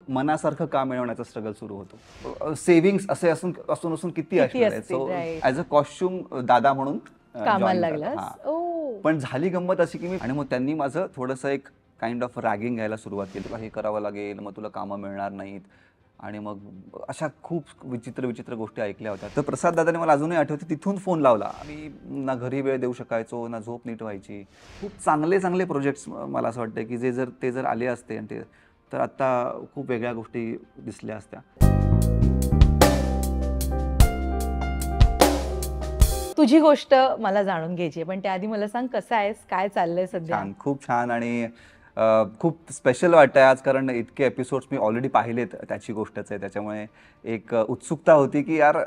मनासारखं काम मिळवण्याचा स्ट्रगल सुरू होतो. सेव्हिंग्स असे असून असून किती असणार. सो ॲज अ कॉस्ट्युम दादा म्हणून कामाला लागलास. पण झाली गंमत अशी की मी आणि मग त्यांनी माझं थोडंसं एक काइंड ऑफ रॅगिंग घ्यायला सुरुवात केली. तुला हे करावं लागेल, मग तुला कामं मिळणार नाहीत आणि मग अशा खूप विचित्र गोष्टी ऐकल्या होत्या. तर प्रसाद दादाने मला अजूनही आठवते तिथून फोन लावला. मी ना घरी वेळ देऊ शकायचो ना झोप नीट व्हायची. खूप चांगले प्रोजेक्ट्स मला असं वाटतं की ते जर आले असते आणि तर आता खूप वेगळ्या गोष्टी दिसल्या असत्या. तुझी गोष्ट मला जाणून घ्यायची पण त्याआधी मला सांग कसं आहेस, काय चाललंय सध्या? छान, खूप छान आणि खूप स्पेशल वाटतंय आज कारण इतके एपिसोड्स मी ऑलरेडी पाहिलेत त्याची गोष्टच आहे. त्याच्यामुळे एक उत्सुकता होती की यार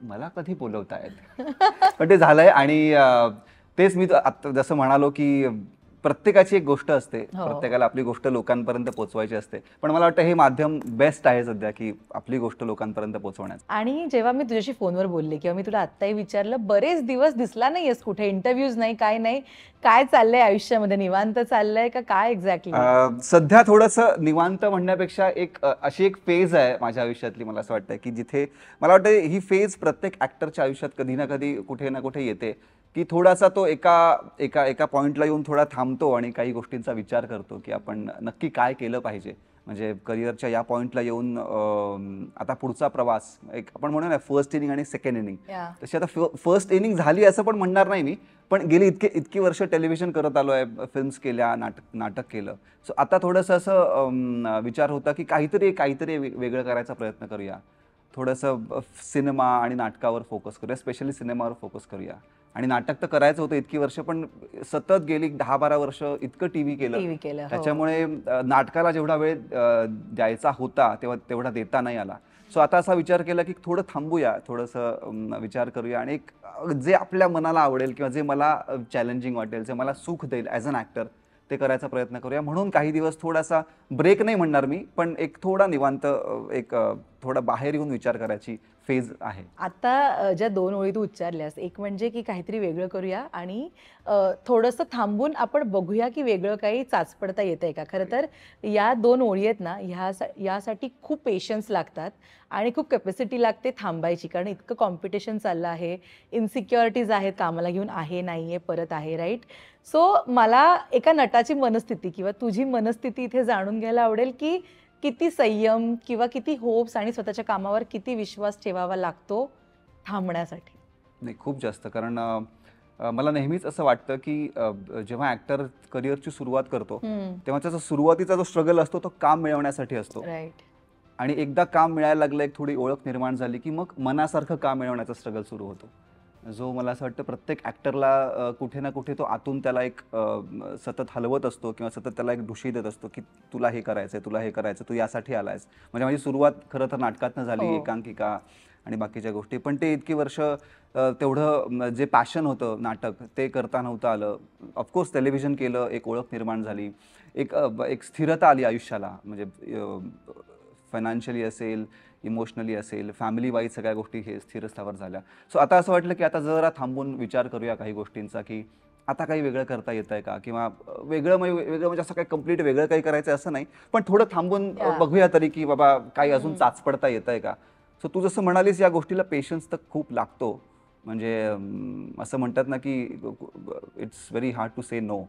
मला कधी बोलवतायत. पण ते झालंय आणि तेच मी जसं म्हणालो की प्रत्येकाची एक गोष्ट असते, प्रत्येकाला आपली गोष्ट लोकांपर्यंत पोहोचवायची असते. पण मला वाटतं हे माध्यम बेस्ट आहे सध्या की आपली गोष्ट लोकांपर्यंत पोहोचवण्याचं. आणि जेव्हा मी तुझ्याशी फोनवर बोलले किंवा मी तुला आत्ताही विचारलं बरेच दिवस दिसला नाहीयेस कुठे, इंटरव्ह्यूज नाही, काय नाही, काय चाललंय आयुष्यामध्ये, निवांत चाललंय का काय एक्झॅक्टली? सध्या थोडंसं निवांत म्हणण्यापेक्षा अशी एक फेज आहे माझ्या आयुष्यातली. मला असं वाटतं की जिथे मला वाटतं ही फेज प्रत्येक ऍक्टरच्या आयुष्यात कधी ना कधी कुठे ना कुठे येते की थोडासा तो एका पॉईंटला येऊन थोडा थांबतो आणि काही गोष्टींचा विचार करतो की आपण नक्की काय केलं पाहिजे. म्हणजे करिअरच्या या पॉईंटला येऊन आता पुढचा प्रवास आपण म्हणू ना फर्स्ट इनिंग आणि सेकंड इनिंग, तशी आता फर्स्ट इनिंग झाली असं पण म्हणणार नाही मी. पण गेली इतकी वर्ष टेलिव्हिजन करत आलो आहे, फिल्म्स केल्या, नाटक केलं. सो आता थोडंसं असं विचार होता की काहीतरी वेगळं करायचा प्रयत्न करूया. थोडंसं सिनेमा आणि नाटकावर फोकस करूया, स्पेशली सिनेमावर फोकस करूया. आणि नाटक तर करायचं होतं इतकी वर्ष, पण सतत गेली 10-12 वर्ष इतकं टीव्ही केलं. त्याच्यामुळे नाटकाला जेवढा वेळ द्यायचा होता तेवढा देता नाही आला. सो आता असा विचार केला की थोडं थांबूया, थोडंसं विचार करूया आणि जे आपल्या मनाला आवडेल किंवा जे मला चॅलेंजिंग वाटेल, जे मला सुख देईल ॲज अन ॲक्टर ते करायचा प्रयत्न करूया. म्हणून काही दिवस थोडासा ब्रेक नाही म्हणणार मी, पण एक थोडा निवांत थोडा बाहेर येऊन विचार करायची फेज आहे. आता ज्या 2 ओळी तू उच्चारल्यास, एक म्हणजे की काहीतरी वेगळं करूया आणि थोडंसं थांबून आपण बघूया की वेगळं काही चाचपडता येतंय का. खरं तर या 2 ओळी आहेत ना, यासाठी खूप पेशन्स लागतात आणि खूप कॅपॅसिटी लागते थांबायची, कारण इतकं कॉम्पिटिशन चाललं आहे, इन्सिक्युरिटीज आहेत कामाला घेऊन, आहे नाहीये परत आहे, राईट. सो मला एका नटाची मनस्थिती किंवा तुझी मनस्थिती इथे जाणून घ्यायला आवडेल की किती संयम किंवा किती होप्स आणि स्वतःच्या कामावर किती विश्वास ठेवावा लागतो थांबण्यासाठी? नाही, खूप जास्त. कारण मला नेहमीच असं वाटतं की जेव्हा ऍक्टर करिअरची सुरुवात करतो तेव्हा त्याचा सुरुवातीचा जो स्ट्रगल असतो तो काम मिळवण्यासाठी असतो. राईट. आणि एकदा काम मिळायला लागलं, एक थोडी ओळख निर्माण झाली की मग मनासारखं काम मिळवण्याचा स्ट्रगल सुरू होतो, जो मला असं वाटतं प्रत्येक ॲक्टरला कुठे ना कुठे तो आतून त्याला एक सतत हलवत असतो किंवा सतत त्याला एक ढुशी देत असतो की तुला हे करायचं, तू यासाठी आलायस. म्हणजे माझी सुरुवात खरं तर नाटकातनं झाली, एकांकिका आणि बाकीच्या गोष्टी. पण ते इतकी वर्ष तेवढं जे पॅशन होतं नाटक ते करता नव्हतं आलं. ऑफकोर्स टेलिव्हिजन केलं, एक ओळख निर्माण झाली, एक स्थिरता आली आयुष्याला. म्हणजे फायनान्शियली असेल, इमोशनली असेल, फॅमिली वाईज सगळ्या गोष्टी हे स्थिरस्थावर झाल्या. सो आता असं वाटलं की आता जरा थांबून विचार करूया काही गोष्टींचा की आता काही वेगळं करता येत आहे का, किंवा वेगळं म्हणजे असं काही कम्प्लीट वेगळं काही करायचं असं नाही, पण थोडं थांबून बघूया तरी की बाबा काही अजून चाचपडता येत आहे का. सो तू जसं म्हणालीस या गोष्टीला पेशन्स तर खूप लागतो. म्हणजे असं म्हणतात ना की it's very hard to say no.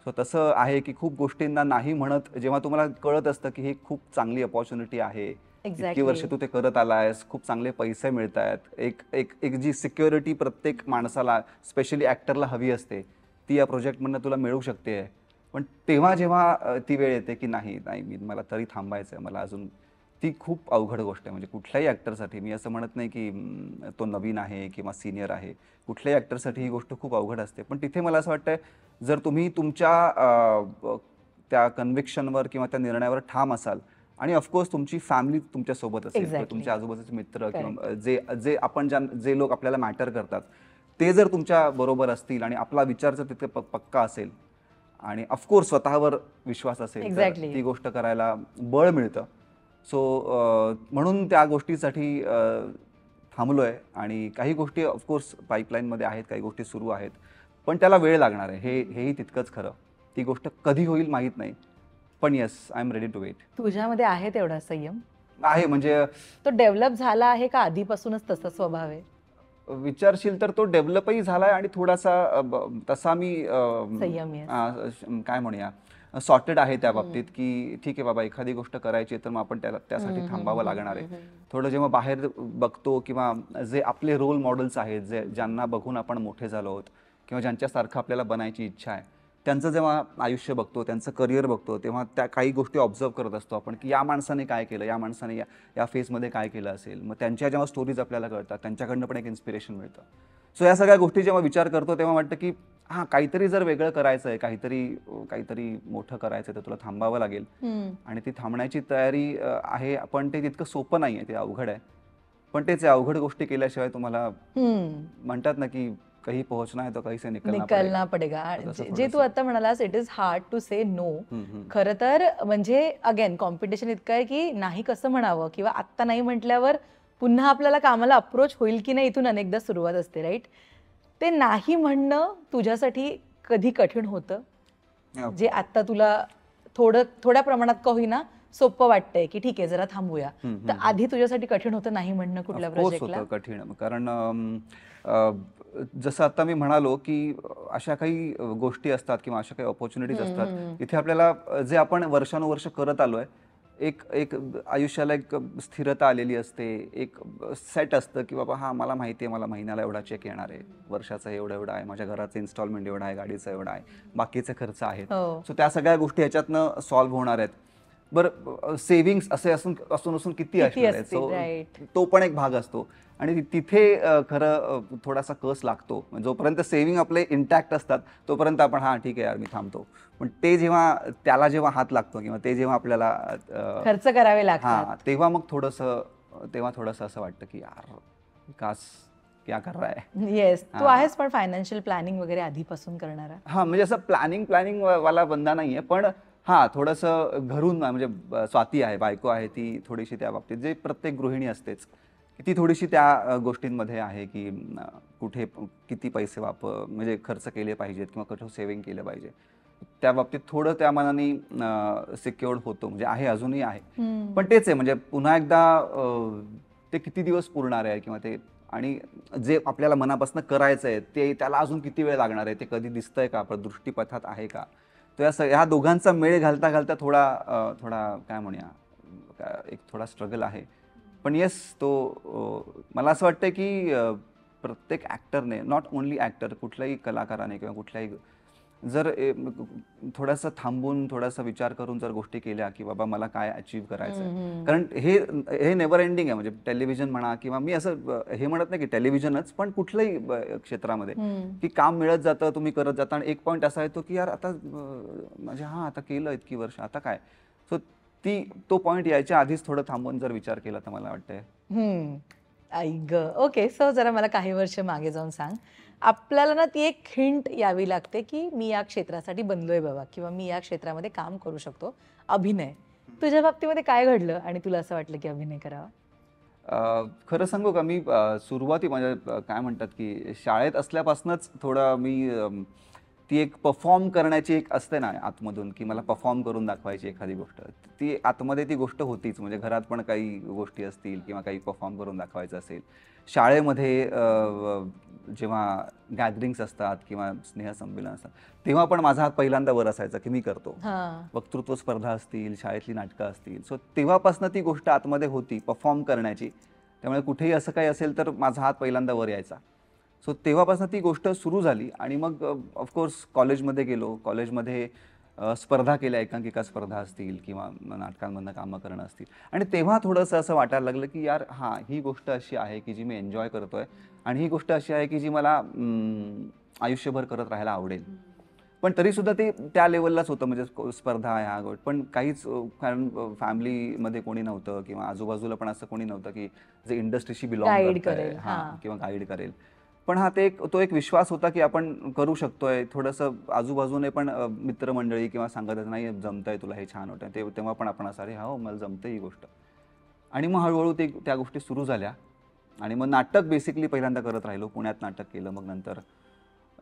So तसं आहे की खूप गोष्टींना नाही म्हणत जेव्हा तुम्हाला कळत असतं की ही खूप चांगली अपॉर्च्युनिटी आहे, इतकी वर्ष तू ते करत आलायस, खूप चांगले पैसे मिळत आहेत, एक जी सिक्युरिटी प्रत्येक माणसाला स्पेशली ॲक्टरला हवी असते ती या प्रोजेक्टमधनं तुला मिळू शकते. पण तेव्हा जेव्हा ती वेळ येते की नाही मला तरी थांबायचं आहे, मला अजून, ती खूप अवघड गोष्ट आहे. म्हणजे कुठल्याही ॲक्टरसाठी, मी असं म्हणत नाही की तो नवीन आहे किंवा सिनियर आहे, कुठल्याही ॲक्टरसाठी ही गोष्ट खूप अवघड असते. पण तिथे मला असं वाटतं जर तुम्ही तुमच्या त्या कन्व्हिक्शनवर किंवा त्या निर्णयावर ठाम असाल आणि ऑफकोर्स तुमची फॅमिली तुमच्यासोबत असेल किंवा तुमचे आजूबाजूचे मित्र किंवा जे लोक आपल्याला मॅटर करतात ते जर तुमच्या बरोबर असतील आणि आपला विचार जर तिथे पक्का असेल आणि ऑफकोर्स स्वतःवर विश्वास असेल तर ती गोष्ट करायला बळ मिळतं. सो म्हणून त्या गोष्टीसाठी थांबलोय आणि काही गोष्टी ऑफकोर्स पाईपलाईनमध्ये आहेत, काही गोष्टी सुरू आहेत, पण त्याला वेळ लागणार आहे, हेही तितकंच खरं. ती गोष्ट कधी होईल माहीत नाही, पण yes, I am ready to wait. तुझ्यामध्ये आहे तेवढा संयम? आहे म्हणजे तो डेव्हलप झाला आहे का आधीपासूनच तसा स्वभाव आहे? विचारशील तर तो डेव्हलपही झालाय आणि थोडासा तसा मी संयमी आहेस. काय म्हणूया, सॉर्टेड आहे त्या बाबतीत, की ठीक आहे बाबा, एखादी गोष्ट करायची आहे तर मग आपण त्यासाठी थांबावं लागणार आहे. थोडं जेव्हा बाहेर बघतो किंवा जे आपले रोल मॉडेल्स आहेत, ज्यांना बघून आपण मोठे झालो आहोत किंवा ज्यांच्यासारखं आपल्याला बनायची इच्छा आहे, त्यांचं जेव्हा आयुष्य बघतो, त्यांचं करिअर बघतो, तेव्हा त्या काही गोष्टी ऑब्झर्व करत असतो आपण, की या माणसाने काय केलं, या माणसाने या फेजमध्ये काय केलं असेल. मग त्यांच्या जेव्हा स्टोरीज आपल्याला कळतात, त्यांच्याकडनं पण एक इन्स्पिरेशन मिळतं. सो या सगळ्या गोष्टी जेव्हा विचार करतो तेव्हा वाटतं की हां, काहीतरी जर वेगळं करायचं आहे, काहीतरी मोठं करायचं आहे, तर तुला थांबावं लागेल. आणि ती थांबण्याची तयारी आहे, पण ते तितकं सोपं नाही आहे, ते अवघड आहे. पण तेच आहे, अवघड गोष्टी केल्याशिवाय तुम्हाला म्हणतात ना, की कहीं पोहोचना है तो कहीं से निकलना पडेगा. जे तू थोडंसं. आता म्हणालास, it is hard to say no. खरं तर म्हणजे अगेन कॉम्पिटिशन इतकं आहे की नाही कसं म्हणावं, किंवा आत्ता नाही म्हटल्यावर पुन्हा आपल्याला कामाला अप्रोच होईल की नाही, इथून अनेकदा सुरुवात असते, राईट? ते नाही म्हणणं तुझ्यासाठी कधी कठीण होतं, जे आत्ता तुला थोड्या प्रमाणात का होईना सोपं वाटतंय की ठीक आहे जरा थांबूया, तर आधी तुझ्यासाठी कठीण होतं नाही म्हणणं कुठल्या ऑफकोर्स प्रोजेक्टला? होतं कठीण. कारण जसं आता मी म्हणालो, की अशा काही गोष्टी असतात किंवा अशा काही ऑपॉर्च्युनिटीज असतात, तिथे आपल्याला जे आपण वर्षानुवर्ष करत आलोय, एक एक आयुष्याला एक स्थिरता आलेली असते, एक सेट असतं, की बाबा हां, मला माहिती आहे मला महिन्याला एवढा चेक येणार आहे, वर्षाचा एवढा एवढा आहे, माझ्या घराचं इन्स्टॉलमेंट एवढा आहे, गाडीचा एवढा आहे, बाकीचे खर्च आहेत. हो. सो त्या सगळ्या गोष्टी ह्याच्यातनं सॉल्व्ह होणार आहेत. बरं, सेव्हिंग्स असे असून किती असणार आहेत? असतील, सो right. तो पण एक भाग असतो आणि तिथे खरं थोडासा कस लागतो. जोपर्यंत सेव्हिंग आपले इंटॅक्ट असतात तोपर्यंत आपण हां ठीक आहे यार मी थांबतो. पण ते त्याला जेव्हा हात लागतो किंवा ते जेव्हा आपल्याला खर्च करावे लागतात. हां, तेव्हा थोडंसं असं वाटतं की यार काश क्या कर रहा है. येस, तू हां. आहेस पण फायनान्शियल प्लॅनिंग वगैरे आधीपासून करणारा? हां, म्हणजे असं प्लॅनिंग वाला बंदा नाहीये, पण हां, थोडंसं घरून म्हणजे स्वाती आहे, बायको आहे, ती थोडीशी त्या बाबतीत जे प्रत्येक गृहिणी असतेच, ती थोडीशी त्या गोष्टींमध्ये आहे, की कुठे किती पैसे म्हणजे खर्च केले पाहिजेत किंवा कुठे सेव्हिंग केलं पाहिजे. त्या बाबतीत थोडं त्या मानाने सिक्युअर्ड होतो, म्हणजे आहे, अजूनही आहे. पण तेच आहे, म्हणजे पुन्हा एकदा ते किती दिवस पुरणार आहे किंवा ते आणि जे आपल्याला मनापासून करायचं आहे त्याला अजून किती वेळ लागणार आहे, ते कधी दिसतंय का, आपल्या दृष्टीपथात आहे का. तर ह्या दोघांचा मेळ घालता थोडा काय म्हणूया, एक थोडा स्ट्रगल आहे. पण येस, मला असं वाटतं की प्रत्येक ॲक्टरने, नॉट ओन्ली ॲक्टर, कुठल्याही कलाकाराने किंवा कुठल्याही जर थोडासा थांबून थोडासा विचार करून जर गोष्टी केल्या की बाबा मला काय अचीव्ह करायचं आहे, कारण हे नेव्हर एंडिंग आहे. म्हणजे टेलिव्हिजन म्हणा किंवा मी असं हे म्हणत नाही की टेलिव्हिजनच, पण कुठल्याही क्षेत्रामध्ये की काम मिळत जातं, तुम्ही करत जाता आणि एक पॉईंट असा येतो की यार आता म्हणजे हां आता केलं इतकी वर्ष, आता काय. सो तो पॉईंट यायच्या आधीच थोडं थांबून जर विचार केला तर मला वाटतंय. आई ग. ओके, सो जरा मला काही वर्ष मागे जाऊन सांग. आपल्याला ना ती एक हिंट यावी लागते की मी या क्षेत्रासाठी बनलोय बाबा, किंवा मी या क्षेत्रामध्ये काम करू शकतो, अभिनय. तुझ्या बाबतीमध्ये काय घडलं आणि तुला असं वाटलं की अभिनय करावा? खरं सांगू का, मी म्हणजे काय म्हणतात की शाळेत असल्यापासूनच थोडं मी ती एक परफॉर्म करण्याची एक असते ना आतमधून, की मला परफॉर्म करून दाखवायची एखादी गोष्ट, ती आतमध्ये ती गोष्ट होतीच. म्हणजे घरात पण काही गोष्टी असतील किंवा काही परफॉर्म करून दाखवायचं असेल, शाळेमध्ये जेव्हा गॅदरिंग्स असतात किंवा स्नेहसंमेलन असतात, तेव्हा पण माझा हात पहिल्यांदा वर असायचा की मी करतो. वक्तृत्व स्पर्धा असतील, शाळेतली नाटकं असतील, सो तेव्हापासून ती गोष्ट आतमध्ये होती परफॉर्म करण्याची. त्यामुळे कुठेही असं काही असेल तर माझा हात पहिल्यांदा वर यायचा. सो तेव्हापासून ती गोष्ट सुरू झाली आणि मग ऑफकोर्स कॉलेजमध्ये गेलो. कॉलेजमध्ये स्पर्धा केल्या, एकांकिका स्पर्धा असतील किंवा नाटकांमधनं कामं करणं असतील, आणि तेव्हा थोडंसं असं वाटायला लागलं की यार हां, ही गोष्ट अशी आहे की जी मी एन्जॉय करतोय आणि ही गोष्ट अशी आहे की जी मला आयुष्यभर करत राहायला आवडेल. पण तरीसुद्धा ते त्या लेवललाच होतं, म्हणजे स्पर्धा ह्या गोष्ट पण काहीच, कारण फॅमिलीमध्ये कोणी नव्हतं किंवा आजूबाजूला पण असं कोणी नव्हतं की जे इंडस्ट्रीशी बिलॉंग Guide करतंय, करेल, हां, किंवा गाईड करेल. पण हा तो एक विश्वास होता की आपण करू शकतोय. थोडंसं आजूबाजूने पण मित्रमंडळी किंवा सांगत होते, नाही जमतंय तुला, हे छान होतंय. तेव्हा पण आपण असं, अरे हो मला जमतंय ही गोष्ट. आणि मग हळूहळू त्या गोष्टी सुरू झाल्या आणि मग नाटक बेसिकली पहिल्यांदा करत राहिलो. पुण्यात नाटक केलं, मग नंतर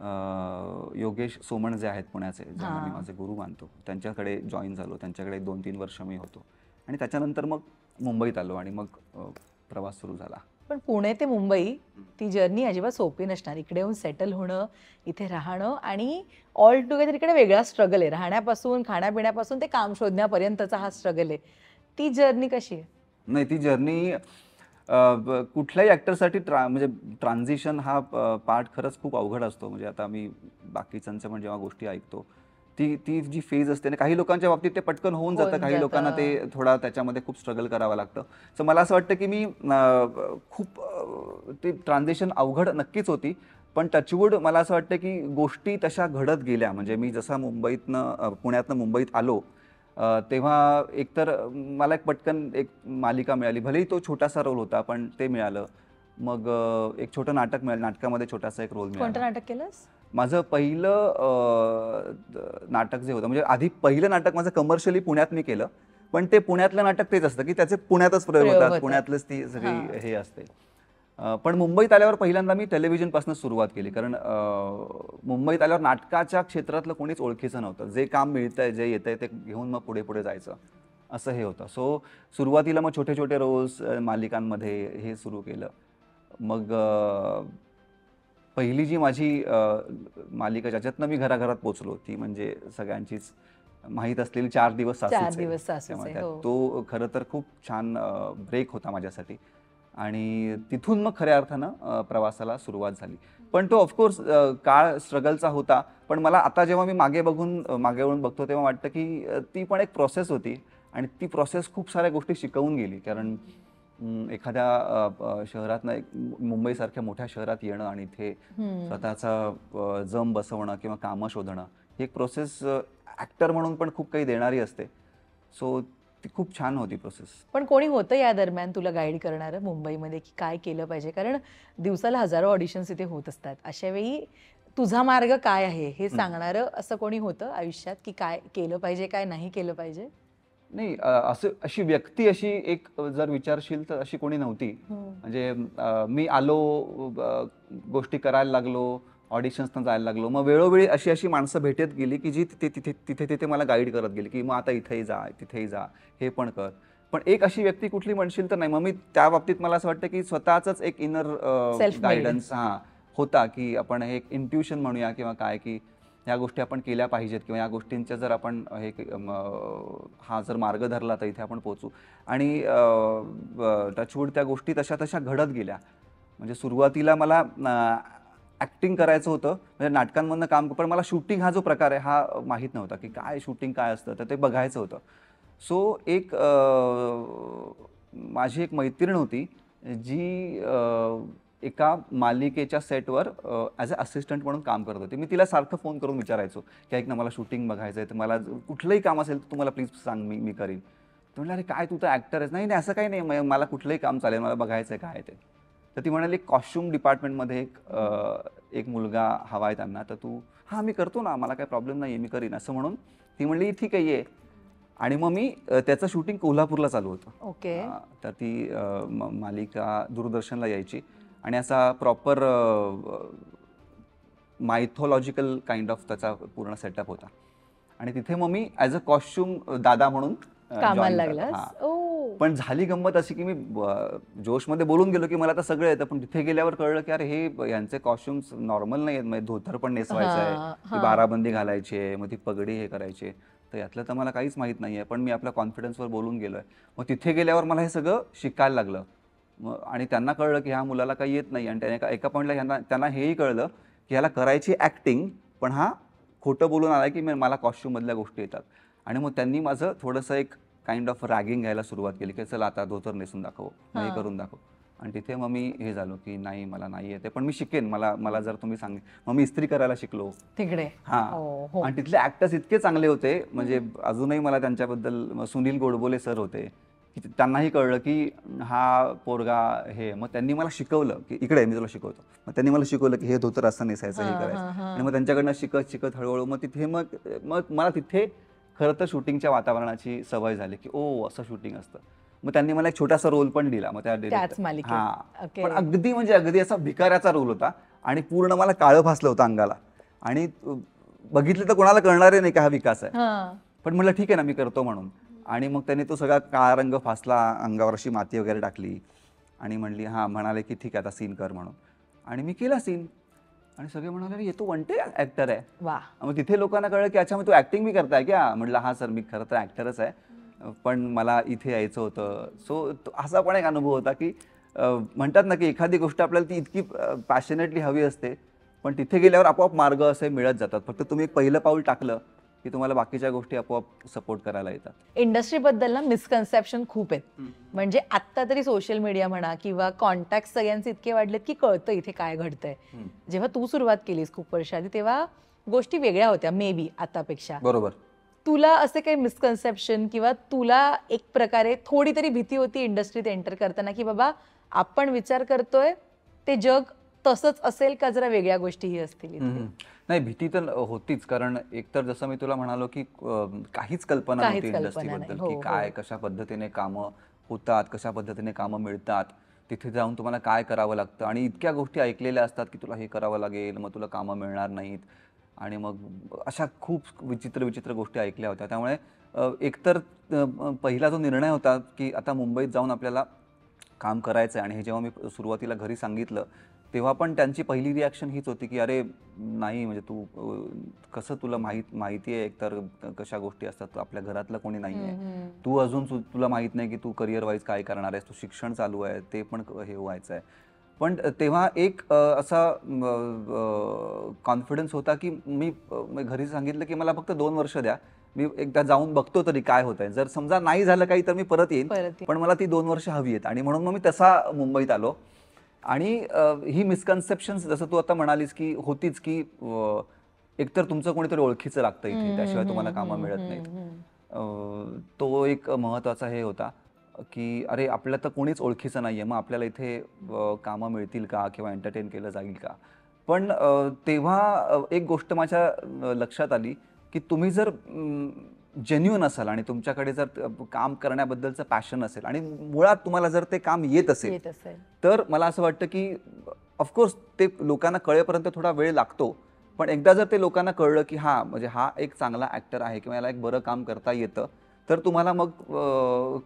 योगेश सोमण जे आहेत पुण्याचे, ज्यांना मी हां. माझे गुरु मानतो, त्यांच्याकडे जॉईन झालो. त्यांच्याकडे 2-3 वर्ष मी होतो आणि त्याच्यानंतर मग मुंबईत आलो आणि मग प्रवास सुरू झाला. पण पुणे ते मुंबई ती जर्नी अजिबात सोपी नसणार. इकडे येऊन सेटल होणं, इथे राहणं आणि ऑल टुगेदर इकडे वेगळा स्ट्रगल आहे. राहण्यापासून, खाण्यापिण्यापासून ते काम शोधण्यापर्यंतचा हा स्ट्रगल आहे. ती जर्नी कशी आहे? नाही, ती जर्नी कुठल्याही ॲक्टरसाठी म्हणजे ट्रान्झिशन हा पार्ट खरंच खूप अवघड असतो. म्हणजे आता मी बाकीच्यांच्या पण जेव्हा गोष्टी ऐकतो, ती ती जी फेज असते ना, काही लोकांच्या बाबतीत ते पटकन होऊन जातं, होऊन काही लोकांना ते जातं. थोडा त्याच्यामध्ये खूप स्ट्रगल करावं लागतं. सो मला असं वाटतं की मी खूप ती ट्रान्झिशन अवघड नक्कीच होती. पण टचवूड मला असं वाटतं की गोष्टी तशा घडत गेल्या. म्हणजे मी जसा पुण्यातनं मुंबईत आलो, तेव्हा एकतर मला एक पटकन एक मालिका मिळाली. भलेही तो छोटासा रोल होता, पण ते मिळालं. मग एक छोटं नाटक मिळालं. नाटकामध्ये छोटासा एक रोल कोणतं मिळाला. नाटक केलंस? माझं पहिलं नाटक जे होतं, म्हणजे आधी पहिलं नाटक माझं कमर्शियली पुण्यात मी केलं. पण ते पुण्यातलं नाटक तेच असतं, की त्याचे पुण्यातच प्रयोग प्रयोग होतात. होतात. पुण्यातलीच ती हां. सगळी हे असते. पण मुंबईत आल्यावर पहिल्यांदा मी टेलिव्हिजनपासून सुरुवात केली. कारण मुंबईत आल्यावर नाटकाच्या क्षेत्रातलं कोणीच ओळखीचं नव्हतं. जे काम मिळतंय, जे येतंय ते घेऊन मग पुढे-पुढे जायचं, असं हे होतं. सो सुरुवातीला मग छोटे-छोटे रोल्स मालिकांमध्ये हे सुरू केलं. मग पहिली जी माझी मालिका ज्याच्यातनं मी घराघरात पोहोचलो, ती म्हणजे सगळ्यांचीच माहीत असलेली 4 दिवस 4 सासूचे. दिवस सासूचे. त्यामुळे हो. तो खरं तर खूप छान ब्रेक होता माझ्यासाठी आणि तिथून मग खऱ्या अर्थानं प्रवासाला सुरुवात झाली. पण तो ऑफकोर्स काळ स्ट्रगलचा होता. पण मला आता जेव्हा मी मागे वळून बघतो, तेव्हा वाटतं की ती पण एक प्रोसेस होती आणि ती प्रोसेस खूप साऱ्या गोष्टी शिकवून गेली. कारण एखाद्या शहरातनं एक मुंबईसारख्या मोठ्या शहरात येणं आणि इथे स्वतःचा जम बसवणं किंवा कामं शोधणं, ही एक प्रोसेस ॲक्टर म्हणून पण खूप काही देणारी असते. सो ती खूप छान होती प्रोसेस. पण कोणी होतं या दरम्यान तुला गाईड करणारं मुंबईमध्ये, की काय केलं पाहिजे? कारण दिवसाला हजारो ऑडिशन्स इथे होत असतात. अशा वेळी तुझा मार्ग काय आहे हे सांगणारं असं कोणी होतं आयुष्यात, की काय केलं पाहिजे, काय नाही केलं पाहिजे? नाही, अशी व्यक्ती एक जर विचारशील तर अशी कोणी नव्हती. म्हणजे मी आलो, गोष्टी करायला लागलो, ऑडिशन्सना जायला लागलो. मग वेळोवेळी अशी माणसं भेटत गेली, की जी तिथे मला गाईड करत गेली, की मग आता इथेही जा, तिथेही जा, हे पण कर. पण एक अशी व्यक्ती कुठली म्हणशील तर नाही. मग मी त्या बाबतीत मला असं वाटतं, की स्वतःचंच एक इनर सेल्फ मेड. गाईडन्स होता, की आपण हे एक इंट्युशन म्हणूया किंवा काय, की ह्या गोष्टी आपण केल्या पाहिजेत किंवा या गोष्टींच्या जर आपण हा जर मार्ग धरला तर इथे आपण पोहोचू. आणि टचवूड त्या गोष्टी तशा घडत गेल्या. म्हणजे सुरुवातीला मला ॲक्टिंग करायचं होतं, म्हणजे नाटकांमधनं काम, पण मला शूटिंग हा जो प्रकार आहे हा माहीत नव्हता, की काय शूटिंग काय असतं, तर ते बघायचं होतं. सो माझी एक मैत्रीण होती, जी एका मालिकेच्या सेटवर ॲज अ असिस्टंट म्हणून काम करत होती. मी तिला सारखं फोन करून विचारायचो, की ऐक ना, मला शूटिंग बघायचं आहे, तर मला कुठलंही काम असेल तर तू मला प्लीज सांग, मी करीन. तर म्हटलं, अरे काय तू तर ॲक्टर आहेस. नाही नाही, असं काही नाही, मला कुठलंही काम चालेल, मला बघायचं आहे काय आहे ते. तर ती म्हणाली, कॉस्ट्युम डिपार्टमेंटमध्ये एक मुलगा हवा आहे त्यांना, तर तू हां मी करतो ना, मला काही प्रॉब्लेम नाही आहे, मी करीन असं म्हणून ती म्हणली ठीक आहे ये. आणि मग मी त्याचं शूटिंग कोल्हापूरला चालू होतं. ओके. तर ती मालिका दूरदर्शनला यायची आणि असा प्रॉपर मायथॉलॉजिकल काइंड ऑफ त्याचा पूर्ण सेटअप होता. आणि तिथे मग मी ॲज अ कॉस्ट्युम दादा म्हणून कामाला जॉईन झालो. लागलास? ओ. पण झाली गंमत अशी, की मी जोशमध्ये बोलून गेलो, की मला आता सगळं येतं. पण तिथे गेल्यावर कळलं, की अरे हे यांचे कॉस्ट्युम्स नॉर्मल नाही आहेत. म्हणजे धोतर पण नेसवायचं आहे, हां, ती हां. बाराबंदी घालायची आहे, मग ती पगडी हे करायची आहे. तर यातलं तर मला काहीच माहीत नाही आहे. पण मी आपल्या कॉन्फिडन्सवर बोलून गेलो आहे. मग तिथे गेल्यावर मला हे सगळं शिकायला लागलं. मग आणि त्यांना कळलं, की ह्या मुलाला काही येत नाही. आणि त्याने एका पॉईंटला त्यांना हेही कळलं, की ह्याला करायची ॲक्टिंग, पण हा खोटं बोलून आला, की मला कॉस्ट्युममधल्या गोष्टी येतात. आणि मग त्यांनी माझं थोडंसं एक काइंड ऑफ रॅगिंग घ्यायला सुरुवात केली, की चला आता धोतर नेसून दाखव, मग हे करून दाखव. आणि तिथे मग मी हे झालो, की नाही मला नाही येते, पण मी शिकेन. मला जर तुम्ही मग मी इस्त्री करायला शिकलो. तिकडे. हां. हो. आणि तिथले ॲक्टर्स इतके चांगले होते, म्हणजे अजूनही मला त्यांच्याबद्दल सुनील गोडबोले सर होते, की त्यांनाही कळलं, की हा पोरगा हे. मग त्यांनी मला शिकवलं, की इकडे मी तुला शिकवतो. मग त्यांनी मला शिकवलं, की हे धोतर असं नेसायचं, हे करायचं. आणि मग त्यांच्याकडनं शिकत हळूहळू मग तिथे मग मला तिथे खरं तर शूटिंगच्या वातावरणाची सवय झाली, की ओ असं शूटिंग असतं. मग त्यांनी मला एक छोटासा रोल पण दिला. मग त्या त्याच मालिकेत. हां. ओके. पण अगदी म्हणजे अगदी असा भिकाऱ्याचा रोल होता आणि पूर्ण मला काळं फासलं होतं अंगाला. आणि बघितलं तर कोणाला कळणारे नाही का हा विकास आहे. हा. पण म्हटलं ठीक आहे ना, मी करतो म्हणून. आणि मग त्याने तो सगळा काळा रंग फासला, अंगावर अशी माती वगैरे टाकली आणि म्हणाले की ठीक आहे आता सीन कर म्हणून. आणि मी केला सीन आणि सगळे म्हणाले अरे येतो वन डे ऍक्टर आहे. वा. मग तिथे लोकांना कळलं की अच्छा मग तू ऍक्टिंग बी करताय क्या. म्हटलं हा सर मी खरं तर ऍक्टरच आहे, पण मला इथे यायचं होतं. सो असा पण एक अनुभव होता की म्हणतात ना की एखादी गोष्ट आपल्याला ती इतकी पॅशनेटली हवी असते, पण तिथे गेल्यावर आपोआप मार्ग असे मिळत जातात. फक्त तुम्ही एक पहिलं पाऊल टाकलं की तुम्हाला बाकीच्या गोष्टी आपोआप सपोर्ट करायला येतात. इंडस्ट्रीबद्दल ना मिसकन्सेप्शन खूप आहेत. म्हणजे आत्ता तरी सोशल मीडिया म्हणा किंवा कॉन्टॅक्ट सगळ्यांचे इतके वाढलेत की कळतं इथे काय घडतंय. जेव्हा तू सुरुवात केलीस खूप वर्ष आधी तेव्हा गोष्टी वेगळ्या होत्या मे बी आतापेक्षा. बरोबर. तुला असे काही मिसकन्सेप्शन किंवा तुला एक प्रकारे थोडी तरी भीती होती इंडस्ट्रीत एंटर करताना की बाबा आपण विचार करतोय ते जग तसंच असेल का जरा वेगळ्या गोष्टीही असतील इथे? नाही, भीती तर होतीच. कारण एकतर जसं मी तुला म्हणालो की काहीच कल्पना नव्हती इंडस्ट्रीबद्दल की काय कशा पद्धतीने कामं होतात, कशा पद्धतीने कामं मिळतात, तिथे जाऊन तुम्हाला काय करावं लागतं. आणि इतक्या गोष्टी ऐकलेल्या असतात की तुला हे करावं लागेल, मग तुला कामं मिळणार नाहीत, आणि मग अशा खूप विचित्र विचित्र गोष्टी ऐकल्या होत्या. त्यामुळे एकतर पहिला जो निर्णय होता की आता मुंबईत जाऊन आपल्याला काम करायचं आहे, आणि हे जेव्हा मी सुरुवातीला घरी सांगितलं तेव्हा पण त्यांची पहिली रिॲक्शन हीच होती की अरे नाही, म्हणजे तू कसं, तुला माहिती आहे एकतर कशा गोष्टी असतात, आपल्या घरातलं कोणी नाही आहे, तू अजून तुला माहीत नाही की तू करिअर वाईज काय करणार आहेस, तू शिक्षण चालू आहे ते पण हे व्हायचं आहे. पण तेव्हा एक असा कॉन्फिडन्स होता की मी घरी सांगितलं की मला फक्त 2 वर्ष द्या, मी एकदा जाऊन बघतो तरी काय होत आहे, जर समजा नाही झालं काही तर मी परत येईन, पण मला ती 2 वर्ष हवी आहेत. आणि म्हणून मग मी तसा मुंबईत आलो. आणि ही मिसकन्सेप्शन्स जसं तू आता म्हणालीस की होतीच की एकतर तुमचं कोणीतरी ओळखीचं लागतं इथे, त्याशिवाय तुम्हाला कामं मिळत नाहीत. तो एक महत्त्वाचा हे होता की अरे आपल्या तर कोणीच ओळखीचं नाही आहे, मग आपल्याला इथे कामं मिळतील का किंवा एंटरटेन केलं जाईल का. पण तेव्हा एक गोष्ट माझ्या लक्षात आली की तुम्ही जर जेन्युइन असाल आणि तुमच्याकडे जर काम करण्याबद्दलचं पॅशन असेल आणि मुळात तुम्हाला जर ते काम येत असेल तर मला असं वाटतं की ऑफकोर्स ते लोकांना कळेपर्यंत थोडा वेळ लागतो, पण एकदा जर ते लोकांना कळलं की हा म्हणजे हा एक चांगला ॲक्टर आहे किंवा याला एक बरं काम करता येतं, तर तुम्हाला मग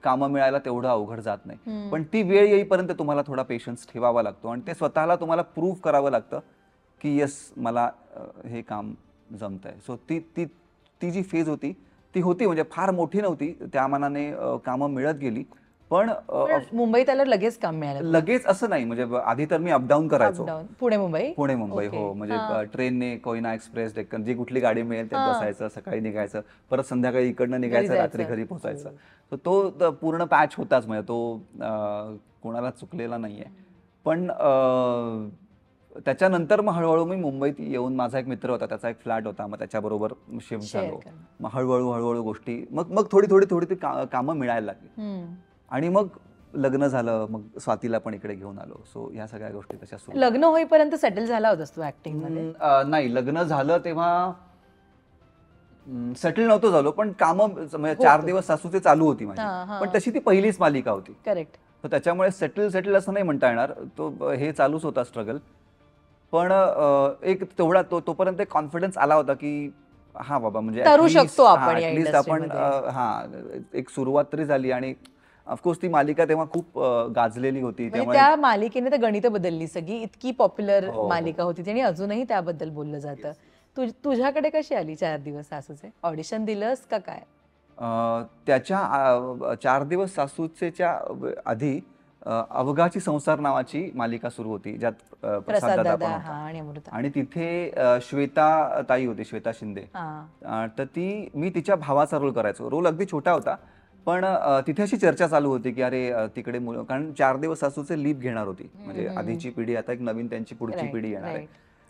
कामं मिळायला तेवढं अवघड जात नाही. पण ती वेळ येईपर्यंत तुम्हाला थोडा पेशन्स ठेवावा लागतो आणि ते स्वतःला तुम्हाला प्रूव्ह करावं लागतं की येस मला हे काम जमतंय. सो ती जी फेज होती ती होती, म्हणजे फार मोठी नव्हती, त्या मानाने कामं मिळत गेली. पण मुंबईत आल्यावर लगेच काम मिळालं? लगेच असं नाही, म्हणजे आधी तर मी अपडाऊन करायचो. पुणे मुंबई? पुणे मुंबई, हो. म्हणजे ट्रेनने कोयना एक्सप्रेस, डेक्कन, जी कुठली गाडी मिळेल त्यात बसायचं, सकाळी निघायचं, परत संध्याकाळी इकडनं निघायचं, रात्री घरी पोहोचायचं. तर तो पूर्ण पॅच होताच, म्हणजे तो कोणाला चुकलेला नाहीये. पण त्याच्यानंतर मग हळूहळू मी मुंबईत येऊन, माझा एक मित्र होता, त्याचा एक फ्लॅट होता, मग त्याच्याबरोबर शिफ्ट झालो. मग हळूहळू गोष्टी मग थोडी ती कामं मिळायला लागली. आणि मग लग्न झालं, मग स्वातीला पण इकडे घेऊन आलो. सो ह्या सगळ्या गोष्टी तशा सुरू. लग्न होईपर्यंत सेटल झाला होतास तू ऍक्टिंग मध्ये? नाही, लग्न झालं तेव्हा सेटल नव्हतो झालो, पण कामं म्हणजे 4 दिवस सासूचे चालू होती माझी, पण तशी ती पहिलीच मालिका होती. करेक्ट. तर त्याच्यामुळे सेटल असं नाही म्हणता येणार, तो हे चालूच होता स्ट्रगल. पण एक तेवढा तोपर्यंत एक कॉन्फिडन्स आला होता की हा बाबा, म्हणजे ऍटलीस्ट आपण एक सुरुवात तरी झाली. आणि ऑफकोर्स ती मालिका तेव्हा खूप गाजलेली होती, त्यामुळे त्या मालिकेने तर गणित बदलली सगळी. इतकी पॉप्युलर मालिका होती ती आणि अजूनही त्याबद्दल बोललं जातं. तुझ्याकडे कशी आली 4 दिवस सासूचे? ऑडिशन दिलंस का काय? त्याच्या 4 दिवस सासूचेच्या आधी अवघाची संसार नावाची मालिका सुरू होती, ज्यात प्रसाद दादा पण होता. आणि तिथे श्वेता ताई होती, श्वेता शिंदे. तर मी तिच्या भावाचा रोल करायचो. रोल अगदी छोटा होता, पण तिथे अशी चर्चा चालू होती की अरे तिकडे कारण 4 दिवस सासूचे लीप घेणार होती, म्हणजे आधीची पिढी आता एक नवीन त्यांची पुढची पिढी येणार आहे.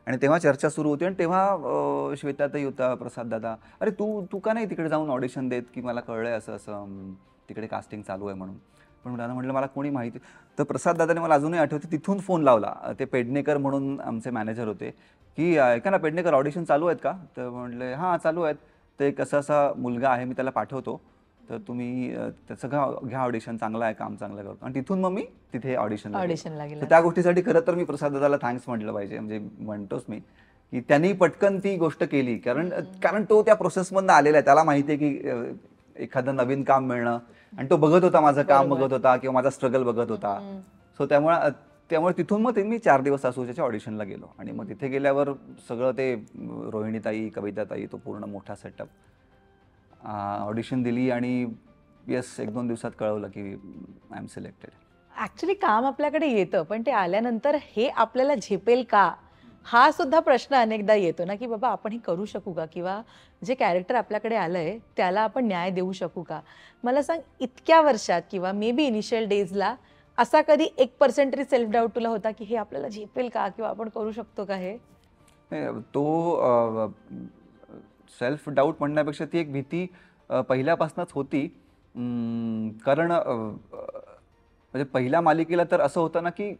आणि तेव्हा चर्चा सुरू होती. आणि तेव्हा श्वेताताई होता, प्रसाद दादा, अरे तू का नाही तिकडे जाऊन ऑडिशन देत, की मला कळलंय असं तिकडे कास्टिंग चालू आहे म्हणून. पण दादा म्हटलं मला कोणी माहिती. तर प्रसाद दादाने मला अजूनही आठवते, तिथून फोन लावला. ते पेडणेकर म्हणून आमचे मॅनेजर होते, की ऐका ना पेडणेकर, ऑडिशन चालू आहेत का? तर म्हटले हां चालू आहेत. तर एक असा मुलगा आहे, मी त्याला पाठवतो, तर तुम्ही त्याचं घ्या ऑडिशन, चांगलं आहे, काम चांगलं करतो. आणि तिथून मग मी तिथे ऑडिशनला गेलो. तर त्या गोष्टीसाठी खरं तर मी प्रसाद दादाला थँक्स म्हटलं पाहिजे, म्हणजे म्हणतोच मी की त्यांनी पटकन ती गोष्ट केली, कारण कारण तो त्या प्रोसेसमधनं आलेला आहे, त्याला माहिती आहे की एखादं नवीन काम मिळणं, आणि तो बघत होता माझं काम बरोबर. बघत होता किंवा माझा स्ट्रगल बघत होता. सो त्यामुळे तिथून मग मी 4 दिवस असोसिएशनच्या ऑडिशनला गेलो, आणि मग तिथे गेल्यावर सगळं ते रोहिणीताई, कविताताई, तो पूर्ण मोठा सेटअप, ऑडिशन दिली, आणि येस 1-2 दिवसात कळवलं की आय एम सिलेक्टेड. ऍक्च्युली काम आपल्याकडे येतं, पण ते आल्यानंतर हे आपल्याला झेपेल का, हा सुद्धा प्रश्न अनेकदा येतो ना, की बाबा आपण हे करू शकू का, किंवा जे कॅरेक्टर आपल्याकडे आलंय त्याला आपण न्याय देऊ शकू का. मला सांग, इतक्या वर्षात किंवा मे बी इनिशियल डेजला असा कधी 1% तरी सेल्फ डाऊट तुला होता की हे आपल्याला झेपेल का, किंवा आपण करू शकतो का हे? तो सेल्फ डाऊट म्हणण्यापेक्षा ती एक भीती पहिल्यापासूनच होती. कारण म्हणजे पहिल्या मालिकेला तर असं होतं ना, की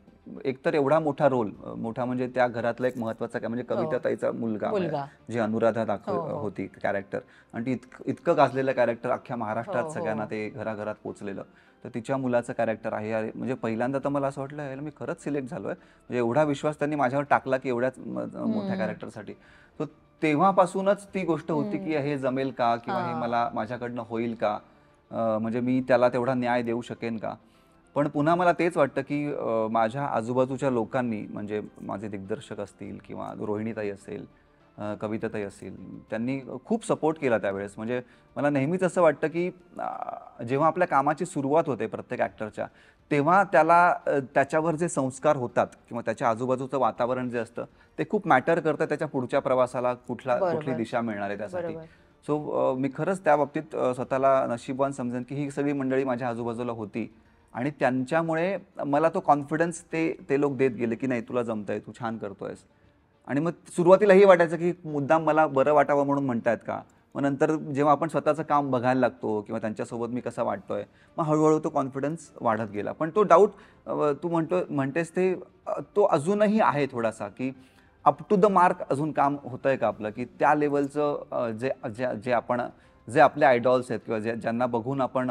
एकतर एवढा मोठा रोल, मोठा म्हणजे त्या घरातला एक महत्वाचा काय म्हणजे कविताताईचा मुलगा, मुलगा. जे अनुराधा हो, हो. होती कॅरेक्टर, आणि ती इतकं गाजलेलं कॅरेक्टर, अख्ख्या महाराष्ट्रात हो, हो. सगळ्यांना ते घराघरात पोचलेलं, तर तिच्या मुलाचं कॅरेक्टर आहे. अरे म्हणजे पहिल्यांदा तर मला असं वाटलं, याला मी खरंच सिलेक्ट झालोय, म्हणजे एवढा विश्वास त्यांनी माझ्यावर टाकला की एवढ्याच मोठ्या कॅरेक्टरसाठी. तर तेव्हापासूनच ती गोष्ट होती की हे जमेल का, किंवा हे मला माझ्याकडनं होईल का, म्हणजे मी त्याला तेवढा न्याय देऊ शकेन का. पण पुन्हा मला तेच वाटतं की माझ्या आजूबाजूच्या लोकांनी, म्हणजे माझे दिग्दर्शक असतील किंवा रोहिणीताई असेल, कविताताई असेल, त्यांनी खूप सपोर्ट केला त्यावेळेस. म्हणजे मला नेहमीच असं वाटतं की जेव्हा आपल्या कामाची सुरुवात होते प्रत्येक ॲक्टरच्या, तेव्हा त्याला त्याच्यावर जे संस्कार होतात किंवा त्याच्या आजूबाजूचं वातावरण जे असतं ते खूप मॅटर करतं त्याच्या पुढच्या प्रवासाला, कुठली बरोबर. दिशा मिळणार आहे त्यासाठी. बरोबर. सो मी खरंच त्या बाबतीत स्वतःला नशीबवान समजेन की ही सगळी मंडळी माझ्या आजूबाजूला होती, आणि त्यांच्यामुळे मला तो कॉन्फिडन्स ते लोक देत गेले की नाही, तुला जमतंय, तू छान करतोयस. आणि मग सुरुवातीला हे वाटायचं की मुद्दाम मला बरं वाटावं म्हणून म्हणतायत का. मग नंतर जेव्हा आपण स्वतःचं काम बघायला लागतो किंवा त्यांच्यासोबत मी कसा वाटतोय, मग हळूहळू तो कॉन्फिडन्स वाढत गेला. पण तो डाऊट तू म्हणतेस ते तो अजूनही आहे थोडासा, की अप टू द मार्क अजून काम होतंय का आपलं, की त्या लेवलचं जे आपले आयडॉल्स आहेत किंवा ज्यांना बघून आपण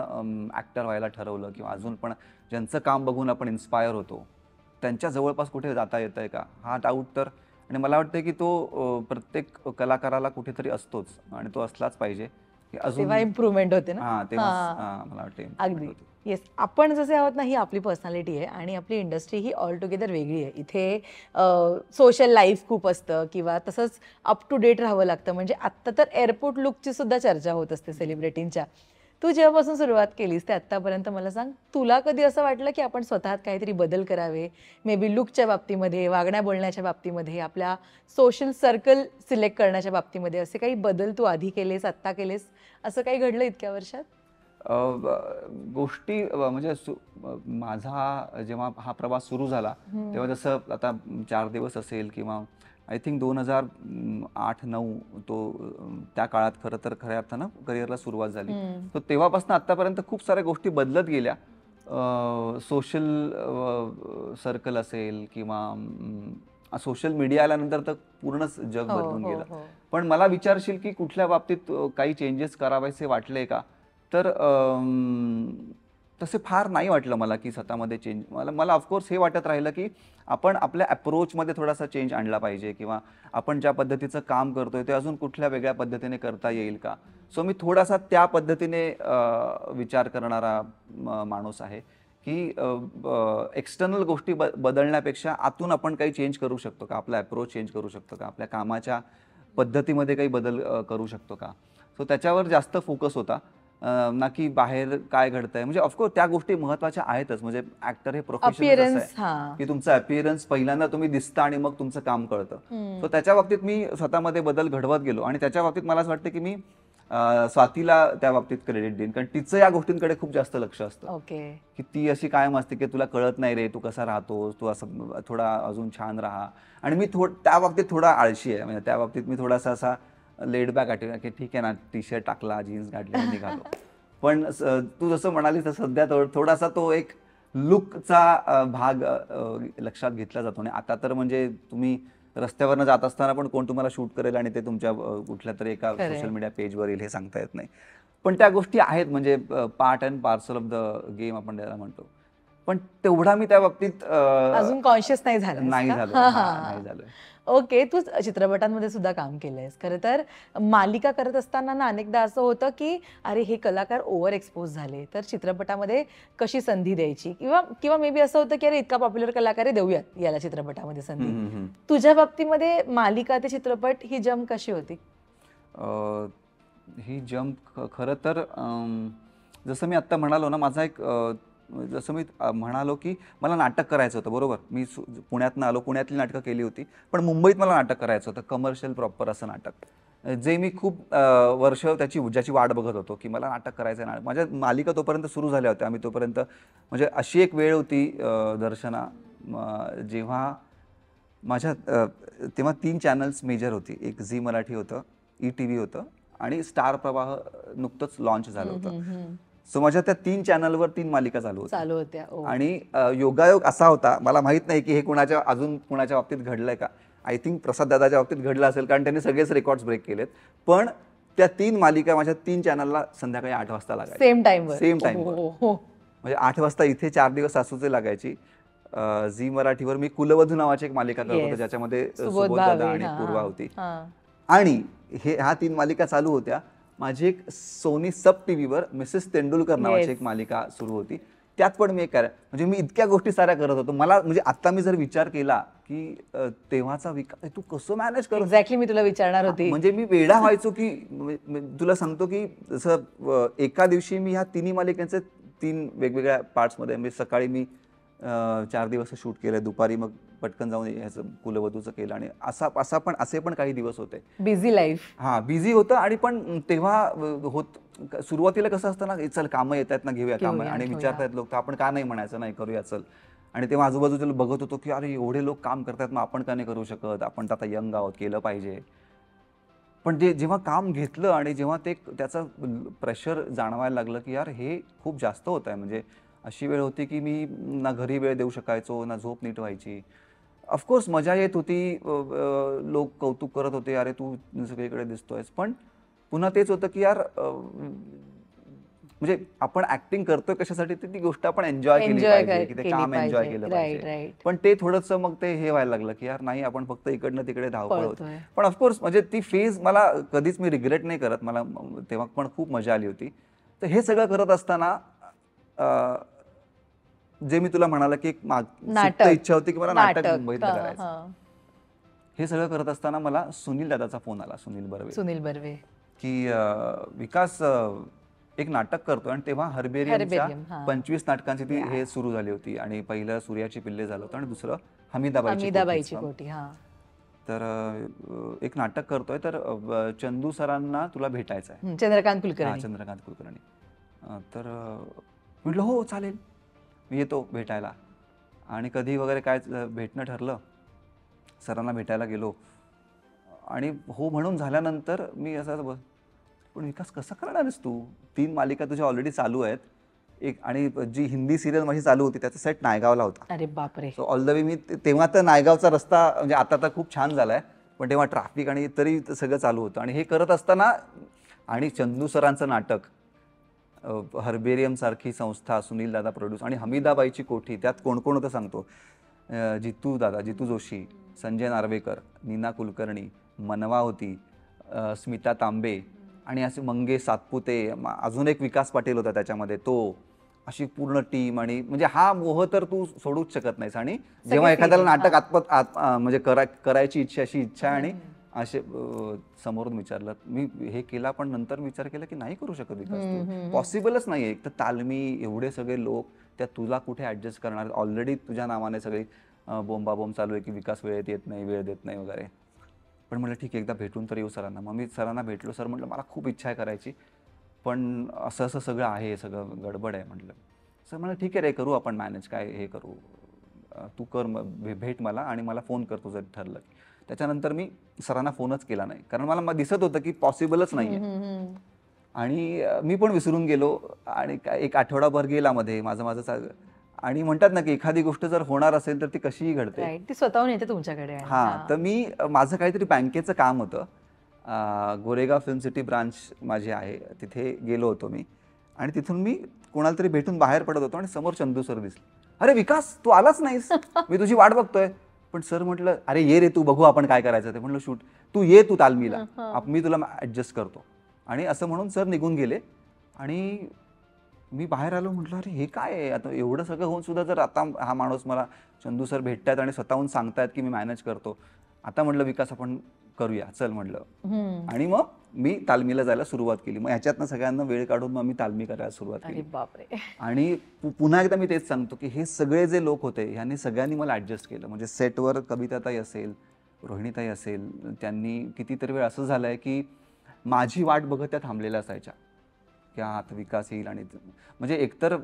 ॲक्टर व्हायला ठरवलं, किंवा अजून पण ज्यांचं काम बघून आपण इन्स्पायर होतो, त्यांच्या जवळपास कुठे जाता येतं आहे का, हा डाऊट तर. आणि मला वाटतं की तो प्रत्येक कलाकाराला कुठेतरी असतोच, आणि तो असलाच पाहिजे की तेव्हा इम्प्रूव्हमेंट होते ना. हां, तेव्हा मला वाटतं अगदी. improvement होते. येस, आपण जसे आहोत ना, ही आपली पर्सनॅलिटी आहे आणि आपली इंडस्ट्री ही ऑल टुगेदर वेगळी आहे. इथे सोशल लाईफ खूप असतं, किंवा तसंच अप टू डेट राहावं लागतं. म्हणजे आत्ता तर एअरपोर्ट लुकची सुद्धा चर्चा होत असते सेलिब्रिटींच्या. तू जेव्हापासून सुरुवात केलीस ते आत्तापर्यंत मला सांग, तुला कधी असं वाटलं की आपण स्वतःत काहीतरी बदल करावे, मे बी लुकच्या बाबतीमध्ये, वागण्या बोलण्याच्या बाबतीमध्ये, आपल्या सोशल सर्कल सिलेक्ट करण्याच्या बाबतीमध्ये, असे काही बदल तू आधी केलेस, आत्ता केलेस, असं काही घडलं इतक्या वर्षात? गोष्टी म्हणजे माझा जेव्हा हा प्रवास सुरू झाला, तेव्हा जसं आता 4 दिवस असेल, किंवा आय थिंक 2008-9 तो त्या काळात खऱ्या अर्थानं करिअरला सुरुवात झाली. तर तेव्हापासून आत्तापर्यंत खूप साऱ्या गोष्टी बदलत गेल्या. सोशल सर्कल असेल, किंवा सोशल मीडिया आल्यानंतर तर पूर्णच जग हो, बदलून हो, गेलं. हो. पण मला विचारशील की कुठल्या बाबतीत काही चेंजेस करावायचे वाटले का, तर तसे फार नाही वाटलं मला की स्वतःमध्ये चेंज. मला ऑफकोर्स हे वाटत राहिलं की आपण आपल्या अप्रोचमध्ये थोडासा चेंज आणला पाहिजे, किंवा आपण ज्या पद्धतीचं काम करतोय ते अजून कुठल्या वेगळ्या पद्धतीने करता येईल का. सो मी थोडासा त्या पद्धतीने विचार करणारा माणूस आहे, की एक्सटर्नल गोष्टी बदलण्यापेक्षा आतून आपण काही चेंज करू शकतो का, आपला अप्रोच चेंज करू शकतो का, आपल्या कामाच्या पद्धतीमध्ये काही बदल करू शकतो का. सो त्याच्यावर जास्त फोकस होता, ना की बाहेर काय घडतंय. म्हणजे ऑफकोर्स त्या गोष्टी महत्त्वाच्या आहेतच, म्हणजे ॲक्टर हे प्रोफेशन असं अपिअरन्स. आहे हां. की तुमचं अपिअरन्स पहिल्यांदा तुम्ही दिसता आणि मग तुमचं काम कळतं. सो त्याच्या बाबतीत मी स्वतःमध्ये बदल घडवत गेलो, आणि त्याच्या बाबतीत मला असं वाटतं की मी स्वातीला त्या बाबतीत क्रेडिट देईन, कारण तिचं या गोष्टींकडे खूप जास्त लक्ष असतं. ओके. की ती अशी कायम असते की तुला कळत नाही रे, तू कसा राहतोस, तू असं थोडा अजून छान राहा. आणि मी त्या बाबतीत थोडा आळशी आहे, म्हणजे त्या बाबतीत मी थोडासा असा लेड बॅक ॲटिट्यूड की ठीक आहे ना, टी शर्ट टाकला, जीन्स घातली आणि निघालो. पण तू जसं म्हणालीस तर सध्या थोडासा तो एक लुकचा भाग लक्षात घेतला जातो. आणि आता तर म्हणजे तुम्ही रस्त्यावरनं जात असताना पण कोण तुम्हाला शूट करेल आणि ते तुमच्या कुठल्या तरी एका खरंय. सोशल मीडिया पेजवर येईल हे सांगता येत नाही. पण त्या गोष्टी आहेत, म्हणजे part and parcel of the game आपण त्याला म्हणतो. पण तेवढा मी त्या बाबतीत अजून कॉन्शियस नाही झालं नाही झालो. नाही झालोय. ओके, तू चित्रपटांमध्ये सुद्धा काम केलंयस. खरं तर मालिका करत असताना ना अनेकदा असं होतं की अरे हे कलाकार ओव्हर एक्सपोज झाले, तर चित्रपटामध्ये कशी संधी द्यायची, किंवा किंवा मे बी असं होतं की अरे इतका पॉप्युलर कलाकार आहे, देऊयात याला चित्रपटामध्ये संधी. तुझ्या बाबतीमध्ये मालिका ते चित्रपट ही जम कशी होती? ही जंप खरं तर जसं मी आत्ता म्हणालो ना, माझा एक जसं मी म्हणालो की मला नाटक करायचं होतं, बरोबर. मी पुण्यातनं आलो, पुण्यातली नाटकं केली होती, पण मुंबईत मला नाटक करायचं होतं, कमर्शियल प्रॉपर असं नाटक, जे मी खूप वर्ष ज्याची वाट बघत होतो की मला नाटक करायचं आहे. माझ्या मालिका तोपर्यंत सुरू झाल्या होत्या. आम्ही तोपर्यंत म्हणजे अशी एक वेळ होती दर्शना, जेव्हा माझ्या तेव्हा 3 चॅनल्स मेजर होती. एक झी मराठी होतं, ETV होतं आणि स्टार प्रवाह नुकतंच लॉन्च झालं होतं. सो माझ्या त्या 3 चॅनलवर 3 मालिका चालू होत्या. आणि योगायोग असा होता, मला माहित नाही की हे अजून कुणाच्या बाबतीत घडलंय का. आय थिंक प्रसाद दादाच्या बाबतीत घडलं असेल, कारण त्यांनी सगळेच रेकॉर्ड्स ब्रेक केलेत. पण त्या 3 मालिका माझ्या 3 चॅनलला संध्याकाळी 8 वाजता लागायची. Same time. म्हणजे 8 वाजता इथे 4 दिवस सासूचे लागायची. झी मराठीवर मी कुलवधू नावाची एक मालिका करत होतो, ज्याच्यामध्ये सुबोध दादा आणि पूर्वा होती. आणि ह्या 3 मालिका चालू होत्या. माझी एक सोनी सब टीव्हीवर मिसेस तेंडुलकर नावाची एक मालिका सुरू होती. त्यात पण मी म्हणजे मी इतक्या गोष्टी साऱ्या करत होतो. मला म्हणजे आता मी जर विचार केला की तेव्हाचा विकास तू कसं मॅनेज करतो. एक्झॅक्टली मी तुला विचारणार होती. म्हणजे मी वेडा व्हायचो की तुला सांगतो की जसं एका दिवशी मी ह्या 3 मालिकांचे 3 वेगवेगळ्या पार्ट्समध्ये, म्हणजे सकाळी मी 4 दिवस शूट केलं, दुपारी मग पटकन जाऊन ह्याचं कुलवधूचं केलं, आणि असे पण काही दिवस होते. Busy life. बिझी होतं. आणि पण तेव्हा सुरुवातीला कसं असतं ना, चल कामं येत आहेत ना, घेऊया कामं, आणि विचारतायत लोक, आपण का नाही म्हणायचं, नाही करूया चल. आणि तेव्हा आजूबाजूला बघत होतो की अरे एवढे लोक काम करतात, मग आपण का नाही करू शकत, आपण तर आता यंग आहोत, केलं पाहिजे. पण जेव्हा काम घेतलं आणि जेव्हा त्याचं प्रेशर जाणवायला लागलं की यार हे खूप जास्त होत आहे, म्हणजे अशी वेळ होती की मी ना घरी वेळ देऊ शकायचो, ना झोप नीट व्हायची. ऑफकोर्स मजा येत होती, लोक कौतुक करत होते, अरे तू सगळीकडे दिसतोयस. पण पुन्हा तेच होतं की यार म्हणजे आपण ऍक्टिंग करतोय कशासाठी, ती गोष्ट आपण एन्जॉय केली पाहिजे, की ते काम एन्जॉय केलं पाहिजे. पण ते थोडंसं मग ते हे व्हायला लागलं की यार नाही, आपण फक्त इकडनं तिकडे धावपळ होते. पण ऑफकोर्स म्हणजे ती फेज मला कधीच मी रिग्रेट नाही करत, मला तेव्हा पण खूप मजा आली होती. तर हे सगळं करत असताना जे मी तुला म्हणाला की एक इच्छा होती की मला नाटक मुंबईत करायचं. हे सगळं करत असताना मला सुनील दादाचा फोन आला, सुनील बर्वे, की विकास एक नाटक करतोय. आणि तेव्हा हर्बेरियमच्या 25 नाटकांची ती हे सुरू झाली होती, आणि पहिलं सूर्याची पिल्ले झालं होतं आणि दुसरं हमीदाबाईची कोठी. तर एक नाटक करतोय, तर चंदू सरांना तुला भेटायचं आहे, चंद्रकांत कुलकर्णी. तर म्हटलं हो चालेल, मी येतो भेटायला. आणि कधी वगैरे काय भेटणं ठरलं, सरांना भेटायला गेलो, आणि हो म्हणून झाल्यानंतर मी असं पण विकास कसं करणार आहेस तू, 3 मालिका तुझ्या ऑलरेडी चालू आहेत, आणि जी हिंदी सिरियल माझी चालू होती त्याचा सेट नायगावला होता. अरे बापरे. सो ऑल द वे मी तेव्हा तर नायगावचा रस्ता म्हणजे आता तर खूप छान झालाय, पण तेव्हा ट्रॅफिक आणि तरी सगळं चालू होतं. आणि हे करत असताना, आणि चंदू सरांचं नाटक, हर्बेरियम सारखी संस्था, सुनील दादा प्रोड्यूस, आणि हमीदाबाईची कोठी, त्यात कोण कोण होतं सांगतो, जितू जोशी, संजय नार्वेकर, नीना कुलकर्णी, मनवा होती, स्मिता तांबे, आणि असे मंगेश सातपुते, अजून एक विकास पाटील होता त्याच्यामध्ये, तो, अशी पूर्ण टीम. आणि म्हणजे हा मोह तर तू सोडूच शकत नाहीस. आणि जेव्हा एखाद्याला नाटक म्हणजे करायची अशी इच्छा, आणि असे समोरून विचारलं, मी हे केला, पण नंतर विचार केला की नाही करू शकत विकास, तू पॉसिबलच नाही. एक तर तालमी, एवढे सगळे लोक, त्या तुला कुठे ऍडजस्ट करणार, ऑलरेडी तुझ्या नावाने सगळी बोंबाबोंब चालू आहे की विकास वेळेत येत नाही, वेळ देत नाही वगैरे. पण म्हटलं ठीक आहे, एकदा भेटून तर येऊ सरांना. मग मी सरांना भेटलो. सर म्हटलं मला खूप इच्छा आहे करायची, पण असं सगळं आहे, सगळं गडबड आहे. म्हटलं सर मला ठीक आहे रे, करू आपण मॅनेज, काय हे करू, तू कर, भेट मला आणि मला फोन कर तुझं ठरलं. त्याच्यानंतर मी सरांना फोनच केला नाही, कारण मला दिसत होतं की पॉसिबलच नाही आहे. आणि मी पण विसरून गेलो, आणि एक आठवडाभर गेला मध्ये माझं. आणि म्हणतात ना की एखादी गोष्ट जर होणार असेल तर ती कशीही घडते, ती स्वतःहून येते तुमच्याकडे. तर मी माझं काहीतरी बँकेचं काम होतं, गोरेगाव फिल्म सिटी ब्रांच माझी आहे, तिथे गेलो होतो मी. आणि तिथून मी कोणाला तरी भेटून बाहेर पडत होतो आणि समोर चंदू सर दिसले. अरे विकास, तू आलाच नाहीस, मी तुझी वाट बघतोय. पण सर म्हटलं, अरे ये रे तू, बघू आपण काय करायचं ते. म्हटलं शूट, तू ये, तू तालमीला, मी तुला ऍडजस्ट करतो. आणि असं म्हणून सर निघून गेले. आणि मी बाहेर आलो, म्हटलं अरे हे काय आहे, आता एवढं सगळं होऊन सुद्धा जर आता हा माणूस मला चंदू सर भेटतायत आणि स्वतःहून सांगतायत की मी मॅनेज करतो. आता म्हटलं विकास आपण करूया, चल म्हटलं. आणि मग मी तालमीला जायला सुरुवात केली. मग ह्याच्यातनं सगळ्यांना वेळ काढून मग मी तालमी करायला सुरुवात केली. बापरे. आणि पुन्हा एकदा मी तेच सांगतो की हे सगळे जे लोक होते ह्यांनी सगळ्यांनी मला ऍडजस्ट केलं. म्हणजे सेटवर कविताताई असेल, रोहिणीताई असेल, त्यांनी कितीतरी वेळ असं झालंय की माझी वाट बघत त्या थांबलेल्या असायच्या की हा आता विकास येईल. आणि म्हणजे एकतर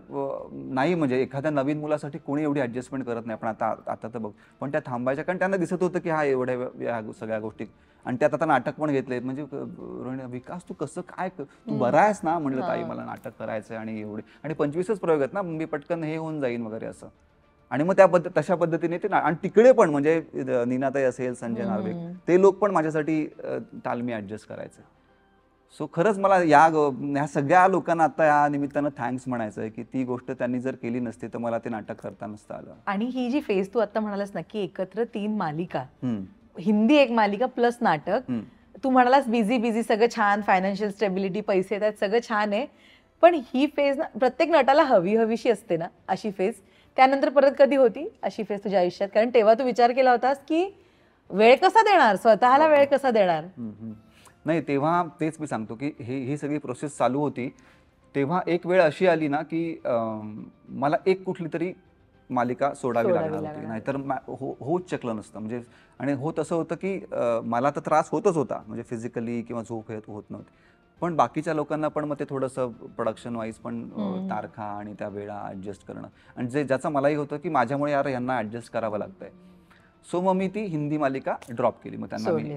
नाही, म्हणजे एखाद्या नवीन मुलासाठी कोणी एवढी ऍडजस्टमेंट करत नाही. पण आता तर बघ, पण त्या थांबायच्या, कारण त्यांना दिसत होतं की हा एवढ्या या सगळ्या गोष्टी. आणि त्यात आता नाटक पण घेतले. म्हणजे रोहिणी, विकास तू कसं काय, तू बरा आहेस ना. म्हटलं ताई मला नाटक करायचंय आणि एवढे, आणि 25च प्रयोग आहेत ना, मी पटकन हे होऊन जाईन वगैरे असं. आणि मग तशा पद्धतीने ते आणि तिकडे पण म्हणजे नीनाताई असेल, संजय नार्वेक, ते लोक पण माझ्यासाठी तालमी ऍडजस्ट करायचे. सो खरंच मला ह्या सगळ्या लोकांना आता या निमित्तानं थँक्स म्हणायचं आहे की ती गोष्ट त्यांनी जर केली नसती तर मला ते नाटक करता नसतं आलं. आणि ही जी फेज तू आता म्हणालास ना की एकत्र 3 मालिका, हिंदी 1 मालिका प्लस नाटक, तू म्हणालास बिझी सगळं छान, फायनान्शियल स्टेबिलिटी, पैसे येतात, सगळं छान आहे. पण ही फेज ना प्रत्येक नटाला हवीशी असते ना अशी फेज. त्यानंतर परत कधी होती अशी फेज तुझ्या आयुष्यात? कारण तेव्हा तू विचार केला होतास की वेळ कसा देणार, स्वतःला वेळ कसा देणार? नाही, तेव्हा तेच मी सांगतो की ही सगळी प्रोसेस चालू होती. तेव्हा एक वेळ अशी आली ना की मला एक कुठली तरी मालिका सोडावी लागणार होती, नाहीतर होऊच शकलं नसतं. म्हणजे आणि होत असं होतं की मला तर त्रास होतच होता, म्हणजे फिजिकली किंवा झोप होत नव्हती. पण बाकीच्या लोकांना पण मग ते थोडंसं प्रोडक्शन वाईज पण तारखा आणि त्या वेळा ऍडजस्ट करणं, आणि ज्याचं मलाही होतं की माझ्यामुळे यार यांना ऍडजस्ट करावं लागतंय. सो मग मी ती हिंदी मालिका ड्रॉप केली. मग त्यांना मी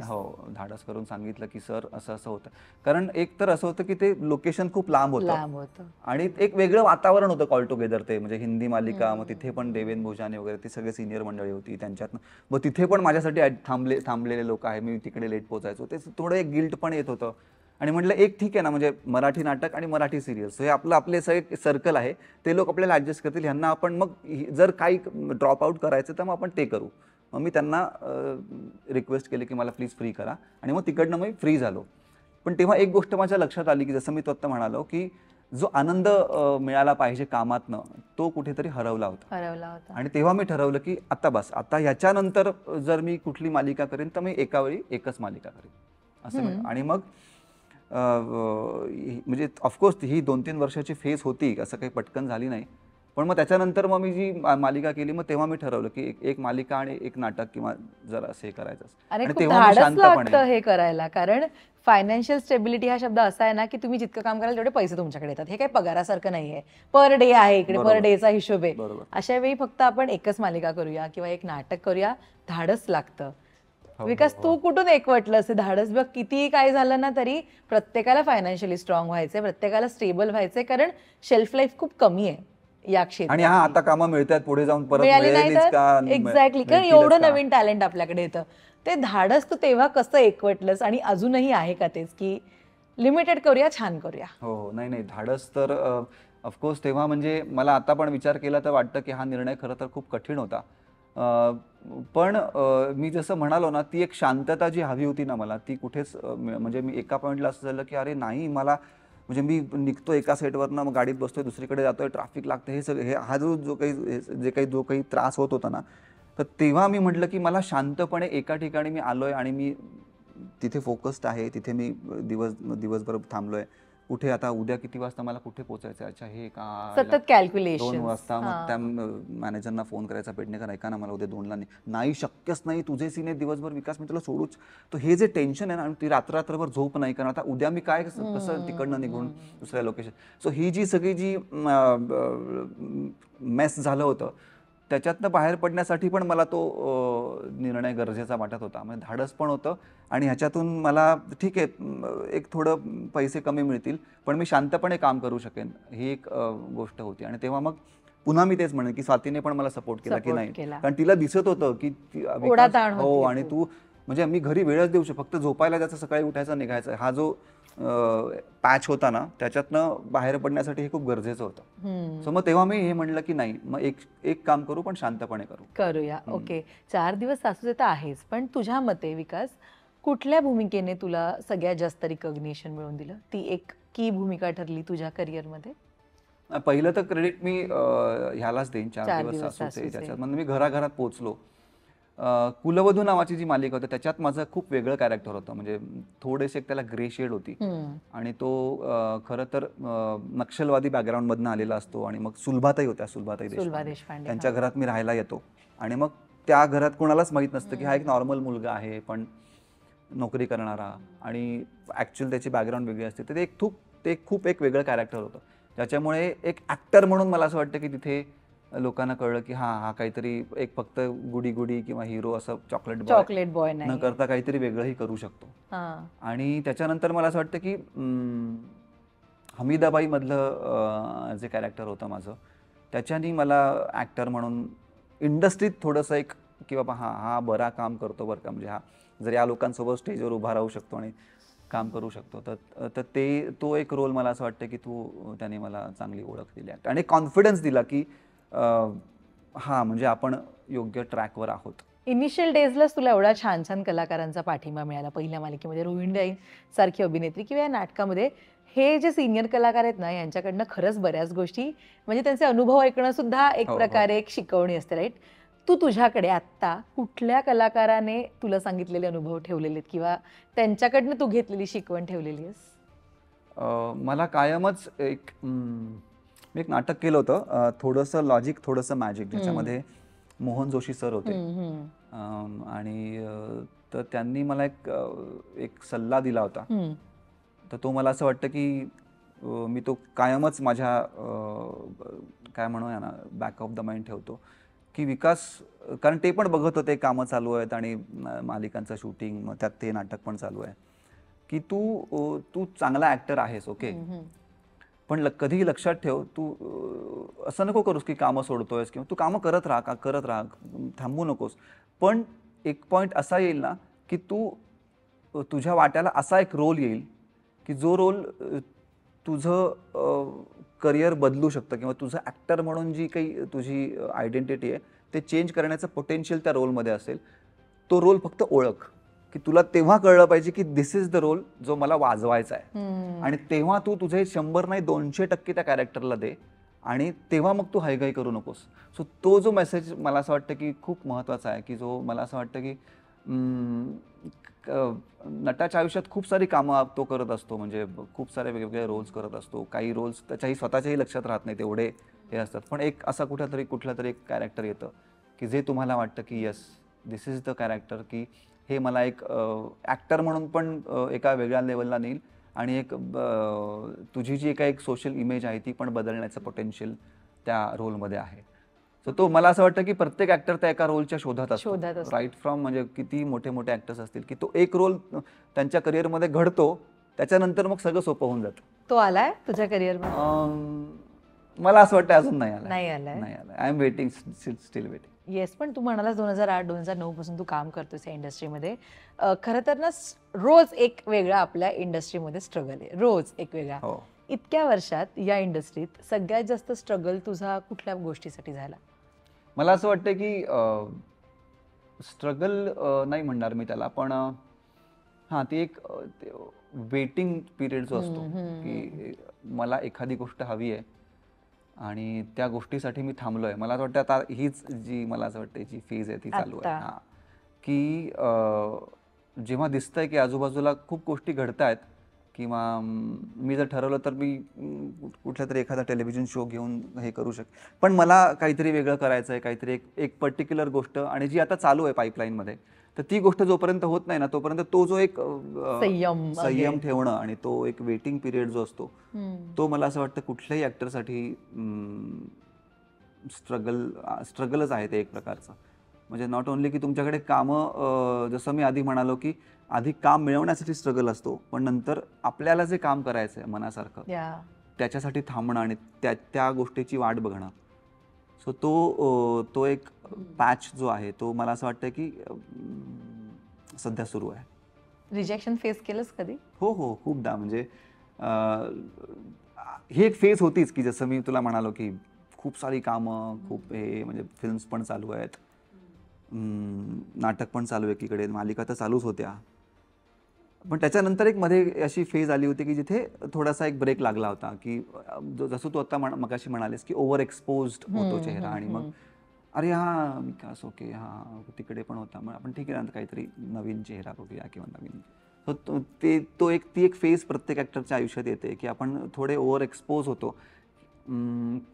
धाडस करून सांगितलं की सर असं असं होतं. कारण एक तर असं होतं की ते लोकेशन खूप लांब होतं आणि एक वेगळं वातावरण होतं ऑल टुगेदर. ते म्हणजे हिंदी मालिका, मग तिथे पण देवेन भोजाने वगैरे ती सगळे सिनियर मंडळी होती त्यांच्यात. मग तिथे पण माझ्यासाठी थांबलेले लोक आहे, मी तिकडे लेट पोहोचायचो. ते थोडं एक गिल्ट पण येत होतं. आणि म्हटलं एक ठीक आहे ना, म्हणजे मराठी नाटक आणि मराठी सिरियल्स हे आपले सगळे सर्कल आहे, ते लोक आपल्याला ऍडजस्ट करतील. ह्यांना आपण मग जर काही ड्रॉप आउट करायचं तर मग आपण ते करू. मग मी त्यांना रिक्वेस्ट केली की मला प्लीज फ्री करा, आणि मग तिकडनं मी फ्री झालो. पण तेव्हा एक गोष्ट माझ्या लक्षात आली की जसं मी तो आत्ता म्हणालो की जो आनंद मिळाला पाहिजे कामातनं तो कुठेतरी हरवला होता. आणि तेव्हा मी ठरवलं की आता बस, आता ह्याच्यानंतर जर मी कुठली मालिका करेन तर मी एकावेळी एकच मालिका करेन असं. आणि मग म्हणजे ऑफकोर्स ही 2-3 वर्षाची फेज होती, असं काही पटकन झाली नाही. पण मग त्याच्यानंतर मग मी जी मालिका केली, मग तेव्हा मी ठरवलं की एक मालिका आणि एक नाटक किंवा जर असं हे करायचं. आणि तेव्हा मी शांतपणे हे करायला, कारण फायनान्शियल स्टेबिलिटी हा शब्द असा आहे ना की तुम्ही जितकं काम कराल तेवढे पैसे तुमच्याकडे येतात. हे काही पगारासारखं नाहीये, पर डे आहे, इकडे पर डेचा हिशोब आहे. अशा वेळी फक्त आपण एकच मालिका करूया किंवा एक नाटक करूया, धाडस लागतं. विकास, तू कुठून एकवटलंस हे धाडस? बघ कितीही काय झालं ना तरी प्रत्येकाला फायनान्शियली स्ट्रॉंग व्हायचंय, प्रत्येकाला स्टेबल व्हायचंय, कारण शेल्फ लाईफ खूप कमी आहे या क्षेत्रात. आणि आता कामं मिळतात, पुढे जाऊन परत एक्झॅक्टली, कारण एवढं नवीन टॅलेंट आपल्याकडे येतं. ते धाडस तू तेव्हा कसं एकवटलंस, आणि अजूनही आहे का तेच की लिमिटेड करूया, छान करूया? हो, नाही, धाडस तर ऑफकोर्स तेव्हा म्हणजे मला आता पण विचार केला तर वाटतं की हा निर्णय खरं तर खूप कठीण होता. पण मी जसं म्हणालो ना, ती एक शांतता जी हवी होती ना मला, ती कुठेच म्हणजे मी एका पॉईंटला असं झालं की अरे नाही, मला म्हणजे मी निघतो एका सेटवरनं, मग गाडीत बसतोय, दुसरीकडे जातोय, ट्रॅफिक लागतं, हे सगळं हा जो काही त्रास होत होता ना, तर तेव्हा मी म्हटलं की मला शांतपणे एका ठिकाणी मी आलोय आणि मी तिथे फोकस्ड आहे, तिथे मी दिवसभर थांबलोय. कुठे आता उद्या किती वाजता मला कुठे पोहोचायचं, अच्छा हे का सतत कॅल्क्युलेशन. 2 वाजता मग त्या मॅनेजरना फोन करायचा, पेडणेकर ऐका ना, मला उद्या 2ला नाही शक्यच नाही, तुझे सीन आहे दिवसभर विकास, मी तुला सोडूच. तर हे जे टेन्शन आहे ना, ती रात्रभर झोप नाही, कारण आता उद्या मी काय कसं तिकडनं निघून दुसऱ्या लोकेशन. सो ही जी सगळी जी मेस झालं होतं, त्याच्यातनं बाहेर पडण्यासाठी पण मला तो निर्णय गरजेचा वाटत होता. म्हणजे धाडस पण होतं, आणि ह्याच्यातून मला ठीक आहे एक थोडं पैसे कमी मिळतील पण मी शांतपणे काम करू शकेन, ही एक गोष्ट होती. आणि तेव्हा मग पुन्हा मी तेच म्हणेन की स्वातीने पण मला सपोर्ट केला की नाही, कारण तिला दिसत होतं की हो, आणि तू म्हणजे मी घरी वेळच देऊ शकतो, फक्त झोपायला जायचं, सकाळी उठायचं, निघायचं. हा जो पॅच होता ना, त्याच्यातनं बाहेर पडण्यासाठी हे खूप गरजेचं होतं. सो मग तेव्हा मी हे म्हणलं की नाही, मग एक काम करू, पण शांतपणे करूया. ओके. 4 दिवस सासूचे तर आहेच, पण तुझ्या मते विकास, कुठल्या भूमिकेने तुला सगळ्यात जास्त रिकॉग्निशन मिळवून दिलं? ती एक की भूमिका ठरली तुझ्या करिअरमध्ये? पहिलं तर क्रेडिट मी ह्यालाच देईन, 4 4 दिवस दिवस सासूचे. सासूचे. ज्याच्यात म्हणजे मी घराघरात पोहोचलो. कुलवधू नावाची जी मालिका होती त्याच्यात माझं खूप वेगळं कॅरेक्टर होतं. म्हणजे थोडेसे एक त्याला ग्रे शेड होती आणि तो खरं तर नक्षलवादी बॅकग्राऊंडमधनं आलेला असतो आणि मग सुलभाताई होत्या, सुलभाताई सुलभा देशपांडे. देशपांडे. त्यांच्या घरात मी राहायला येतो आणि मग त्या घरात कोणालाच माहीत नसतं की हा एक नॉर्मल मुलगा आहे, पण नोकरी करणारा, आणि ॲक्च्युअल त्याची बॅकग्राऊंड वेगळी असते. तर ते खूप एक वेगळं कॅरेक्टर होतं, ज्याच्यामुळे एक ॲक्टर म्हणून मला असं वाटतं की तिथे लोकांना कळलं की हा काहीतरी एक फक्त गुडी गुडी किंवा हिरो असं चॉकलेट बॉय न नाही. करता काहीतरी वेगळंही करू शकतो. आणि त्याच्यानंतर मला असं वाटतं की हमीदाबाई मधलं जे कॅरेक्टर होतं माझं, त्याच्यानी मला ॲक्टर म्हणून इंडस्ट्रीत थोडंसं एक की बाबा हा बरा काम करतो बरं का, म्हणजे हा जर या लोकांसोबत स्टेजवर उभा राहू शकतो आणि काम करू शकतो, तर तो एक रोल मला असं वाटतं की त्याने मला चांगली ओळख दिली आणि कॉन्फिडन्स दिला की हां, म्हणजे आपण योग्य ट्रॅकवर आहोत. इनिशियल डेजलाच तुला एवढा छान छान कलाकारांचा पाठिंबा मिळाला. पहिल्या मालिकेमध्ये रोहिणीताई सारखी अभिनेत्री किंवा या नाटकामध्ये हे जे सिनियर कलाकार आहेत ना, यांच्याकडनं खरंच बऱ्याच गोष्टी, म्हणजे त्यांचे अनुभव ऐकणं सुद्धा एक हो, हो. प्रकारे एक शिकवणी असते, राईट? तू तुझ्याकडे आत्ता कुठल्या कलाकाराने तुला सांगितलेले अनुभव ठेवलेले आहेत किंवा त्यांच्याकडनं तू घेतलेली शिकवण ठेवलेली आहेस? मला कायमच मी एक नाटक केलं होतं, थोडंसं लॉजिक थोडंसं मॅजिक, ज्याच्यामध्ये मोहन जोशी सर होते. आणि तर त्यांनी मला एक सल्ला दिला होता. तर तो मला असं वाटतं की मी तो कायमच माझ्या काय म्हणूया ना, बॅक ऑफ द माइंड ठेवतो की विकास, कारण ते पण बघत होते, कामं चालू आहेत आणि मालिकांचं शूटिंग, मग त्यात ते नाटक पण चालू आहे की तू चांगला ॲक्टर आहेस, ओके, पण कधीही लक्षात ठेव, तू असं नको करूस की कामं सोडतोयस, किंवा तू कामं करत राहा, थांबू नकोस. पण एक पॉईंट असा येईल ना की तुझ्या वाट्याला असा एक रोल येईल की जो रोल तुझं करिअर बदलू शकतं, किंवा तुझं ॲक्टर म्हणून जी काही तुझी आयडेंटिटी आहे ते चेंज करण्याचं पोटेन्शियल त्या रोलमध्ये असेल. तो रोल फक्त ओळख, की तुला तेव्हा कळलं पाहिजे की दिस इज द रोल जो मला वाजवायचा आहे, आणि तेव्हा तू तुझे 100 नाही 200% त्या कॅरेक्टरला दे, आणि तेव्हा मग तू हयगय करू नकोस. सो तो जो मेसेज मला असं वाटतं की खूप महत्त्वाचा आहे, की जो मला असं वाटतं की नटाच्या आयुष्यात खूप सारी कामं तो करत असतो, म्हणजे खूप सारे वेगवेगळे रोल्स करत असतो. काही रोल्स त्याच्याही स्वतःच्याही लक्षात राहत नाही, तेवढे हे असतात. पण एक असा कुठला तरी एक कॅरेक्टर येतं की जे तुम्हाला वाटतं की yes, this is the character, की हे मला एक ॲक्टर म्हणून पण एका वेगळ्या लेवलला नेईल, आणि एक तुझी जी काही एक सोशल इमेज आहे ती पण बदलण्याचं पोटेन्शियल त्या रोलमध्ये आहे. सो तो मला असं वाटतं की प्रत्येक ॲक्टर त्या एका रोलच्या शोधात असतो. राईट फ्रॉम, म्हणजे किती मोठे मोठे ॲक्टर्स असतील, की तो एक रोल त्यांच्या करिअरमध्ये घडतो, त्याच्यानंतर मग सगळं सोपं होऊन जातं. तो आलाय तुझ्या करिअरमध्ये? मला असं वाटतं अजून नाही नाही आलाय. I am waiting, steel waiting. Yes, पण तू म्हणालास 2008-2009 पासून तू काम करतोस या इंडस्ट्रीमध्ये. खरं तर ना, रोज एक वेगळा आपल्या इंडस्ट्रीमध्ये स्ट्रगल आहे, रोज एक वेगळा. हो. इतक्या वर्षात या इंडस्ट्रीत सगळ्यात जास्त स्ट्रगल तुझा कुठल्या गोष्टीसाठी झाला? मला असं वाटतं की स्ट्रगल नाही म्हणणार मी त्याला, पण हां, ती एक वेटिंग पिरियड जो असतो, की मला एखादी गोष्ट हवी आहे आणि त्या गोष्टीसाठी मी थांबलोय. मला असं वाटतं आता हीच जी मला असं वाटतं जी फेज आहे ती चालू आहे. हां, की जेव्हा दिसतंय की आजूबाजूला खूप गोष्टी घडतायत, किंवा मी जर ठरवलं तर मी कुठला तरी एखादा टेलिव्हिजन शो घेऊन हे करू पण मला काहीतरी वेगळं करायचं आहे, काहीतरी एक पर्टिक्युलर गोष्ट, आणि जी आता चालू आहे पाईपलाईनमध्ये, तर ती गोष्ट जोपर्यंत होत नाही ना, तोपर्यंत तो जो एक संयम ठेवणं आणि तो एक वेटिंग पिरियड जो असतो, तो मला असं वाटतं कुठल्याही ॲक्टरसाठी स्ट्रगलच आहे ते एक प्रकारचं. म्हणजे नॉट ओन्ली की तुमच्याकडे कामं, जसं मी आधी म्हणालो की आधी काम मिळवण्यासाठी स्ट्रगल असतो, पण नंतर आपल्याला जे काम करायचं आहे मनासारखं, त्याच्यासाठी थांबणं आणि त्या गोष्टीची वाट बघणं. सो तो एक पॅच जो आहे तो मला असं वाटतं की सध्या सुरू आहे. रिजेक्शन फेस केलंस कधी? हो हो, खूपदा. म्हणजे ही एक फेज होतीच की जसं मी तुला म्हणालो की खूप सारी कामं, खूप हे म्हणजे फिल्म्स पण चालू आहेत, नाटक पण चालू आहे एकीकडे, मालिका तर चालूच होत्या. पण त्याच्यानंतर एक मध्ये अशी फेज आली होती की जिथे थोडासा एक ब्रेक लागला होता की जसं तू आता मगाशी म्हणालीस की ओव्हर एक्सपोज्ड होतो चेहरा आणि मग अरे हा विकास ओके हा तिकडे पण होता, मग आपण ठीक आहे ना काहीतरी नवीन चेहरा बघूया किंवा नवीन. सो ती एक फेज प्रत्येक ॲक्टरच्या आयुष्यात येते की आपण थोडे ओव्हर एक्सपोज होतो.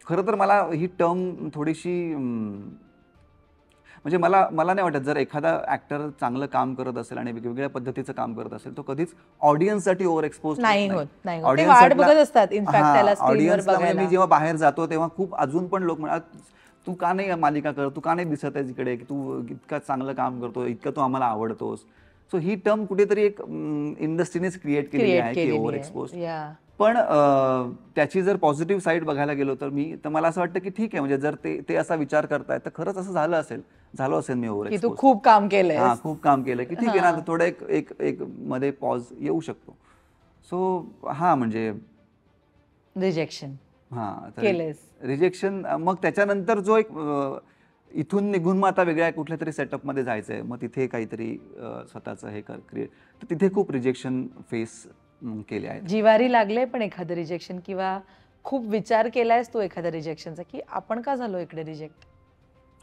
खरं तर मला ही टर्म थोडीशी म्हणजे मला मला नाही वाटत जर एखादा ॲक्टर चांगलं काम करत असेल आणि वेगवेगळ्या पद्धतीचं काम करत असेल तो कधीच ऑडियन्ससाठी ओव्हर एक्सपोज होत नाही नाही. होत, नाही होत. ते वाट बघत असतात इनफॅक्ट त्याला स्क्रीनवर ऑडियन्सला म्हणजे मी बघायला. जेव्हा बाहेर जातो तेव्हा खूप अजून पण लोक म्हणतात, तू का नाही मालिका कर, तू का नाही दिसत आहे इकडे, की तू इतकं चांगलं काम करतो, इतकं तू आम्हाला आवडतोस. सो ही टर्म कुठेतरी एक इंडस्ट्रीनेच क्रिएट केलेली क्रिएट आहे की केलेली ओव्हर आहे. एक्सपोज. या पण त्याची जर पॉझिटिव्ह साईड बघायला गेलो तर मला असं वाटतं की ठीक आहे, म्हणजे जर ते असा विचार करतायत तर खरंच असं झालं असेल मी ओव्हर की तू एक्सपोज. खूप काम हां, केलंयस. खूप काम केलं की ठीक आहे ना, हां. तर थोडं एक एक एक मध्ये पॉज येऊ शकतो. सो हां, म्हणजे रिजेक्शन हां, तर केलंयस. रिजेक्शन मग त्याच्यानंतर जो एक इथून निघून मग आता वेगळ्या कुठल्यातरी सेटअपमध्ये जायचंय. मग तिथे काहीतरी स्वतःचं हे क्रिएट, तर तिथे खूप रिजेक्शन फेस केले आहेत. जिव्हारी लागले पण एखादं रिजेक्शन किंवा खूप विचार केलायस तू एखाद्या रिजेक्शनचा की आपण का झालो इकडे रिजेक्ट?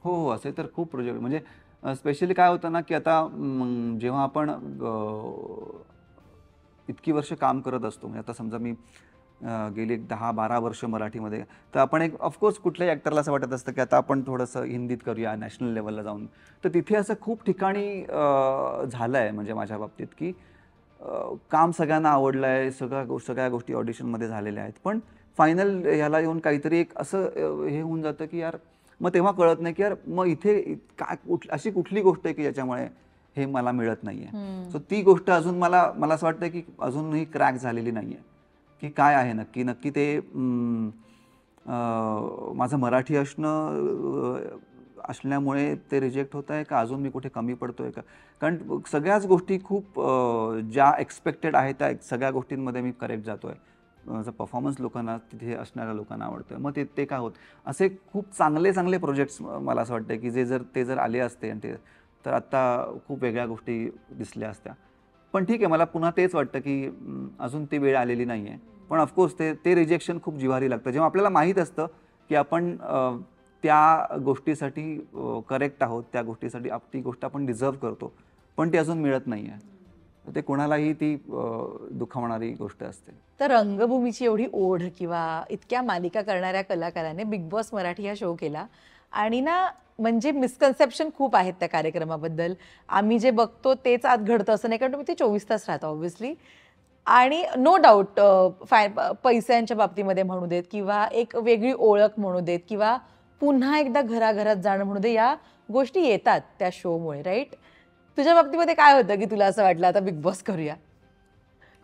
हो, हो. असे तर खूप प्रोजेक्ट म्हणजे स्पेशली काय होतं ना, की आता जेव्हा आपण इतकी वर्ष काम करत असतो, म्हणजे आता समजा मी गेली एक 10-12 वर्ष मराठीमध्ये, तर आपण एक ऑफकोर्स कुठल्याही ॲक्टरला असं वाटत असतं, की आता आपण थोडंसं हिंदीत करूया, नॅशनल लेव्हलला जाऊन. तर तिथे असं खूप ठिकाणी झालं आहे म्हणजे माझ्या बाबतीत, की काम सगळ्यांना आवडलं आहे, सगळ्या गोष्टी ऑडिशनमध्ये झालेल्या आहेत. पण फायनल ह्याला येऊन काहीतरी एक असं हे होऊन जातं, की यार मग तेव्हा कळत नाही, की यार मग इथे काय अशी कुठली गोष्ट आहे, की ज्याच्यामुळे हे मला मिळत नाहीये. सो ती गोष्ट अजून मला असं वाटतं, की अजूनही क्रॅक झालेली नाहीये, की काय आहे नक्की? नक्की ते माझं मराठी असल्यामुळे ते रिजेक्ट होत आहे का अजून मी कुठे कमी पडतोय का? कारण सगळ्याच गोष्टी खूप ज्या एक्सपेक्टेड आहेत त्या सगळ्या गोष्टींमध्ये मी करेक्ट जातोय. माझा परफॉर्मन्स लोकांना तिथे असणाऱ्या लोकांना आवडतोय. मग ते काय होत? असे खूप चांगले प्रोजेक्ट्स मला असं वाटतं, की ते जर आले असते आणि तर आता खूप वेगळ्या गोष्टी दिसल्या असत्या. पण ठीक आहे, मला पुन्हा तेच वाटतं, की अजून ती वेळ आलेली नाहीये. पण ऑफकोर्स ते रिजेक्शन खूप जिव्हारी लागतं. जेव्हा आपल्याला माहीत असतं, की आपण त्या गोष्टीसाठी करेक्ट आहोत, त्या गोष्टीसाठी ती गोष्ट आपण डिझर्व्ह करतो. पण ती अजून मिळत नाहीये. तर ते कोणालाही ती दुखावणारी गोष्ट असते. तर रंगभूमीची एवढी ओढ किंवा इतक्या मालिका करणाऱ्या कलाकाराने बिग बॉस मराठी हा शो केला आणि ना म्हणजे मिसकन्सेप्शन खूप आहेत त्या कार्यक्रमाबद्दल. आम्ही जे बघतो तेच आत घडतं असं नाही, कारण तुम्ही ते 24 तास राहता ऑब्व्हियसली. आणि नो डाऊट पैशांच्या बाबतीमध्ये म्हणू देत किंवा एक वेगळी ओळख म्हणू देत किंवा पुन्हा एकदा घराघरात जाणं म्हणू दे, या गोष्टी येतात त्या शोमुळे, राईट? तुझ्या बाबतीमध्ये काय होतं की तुला असं वाटलं आता बिग बॉस करूया?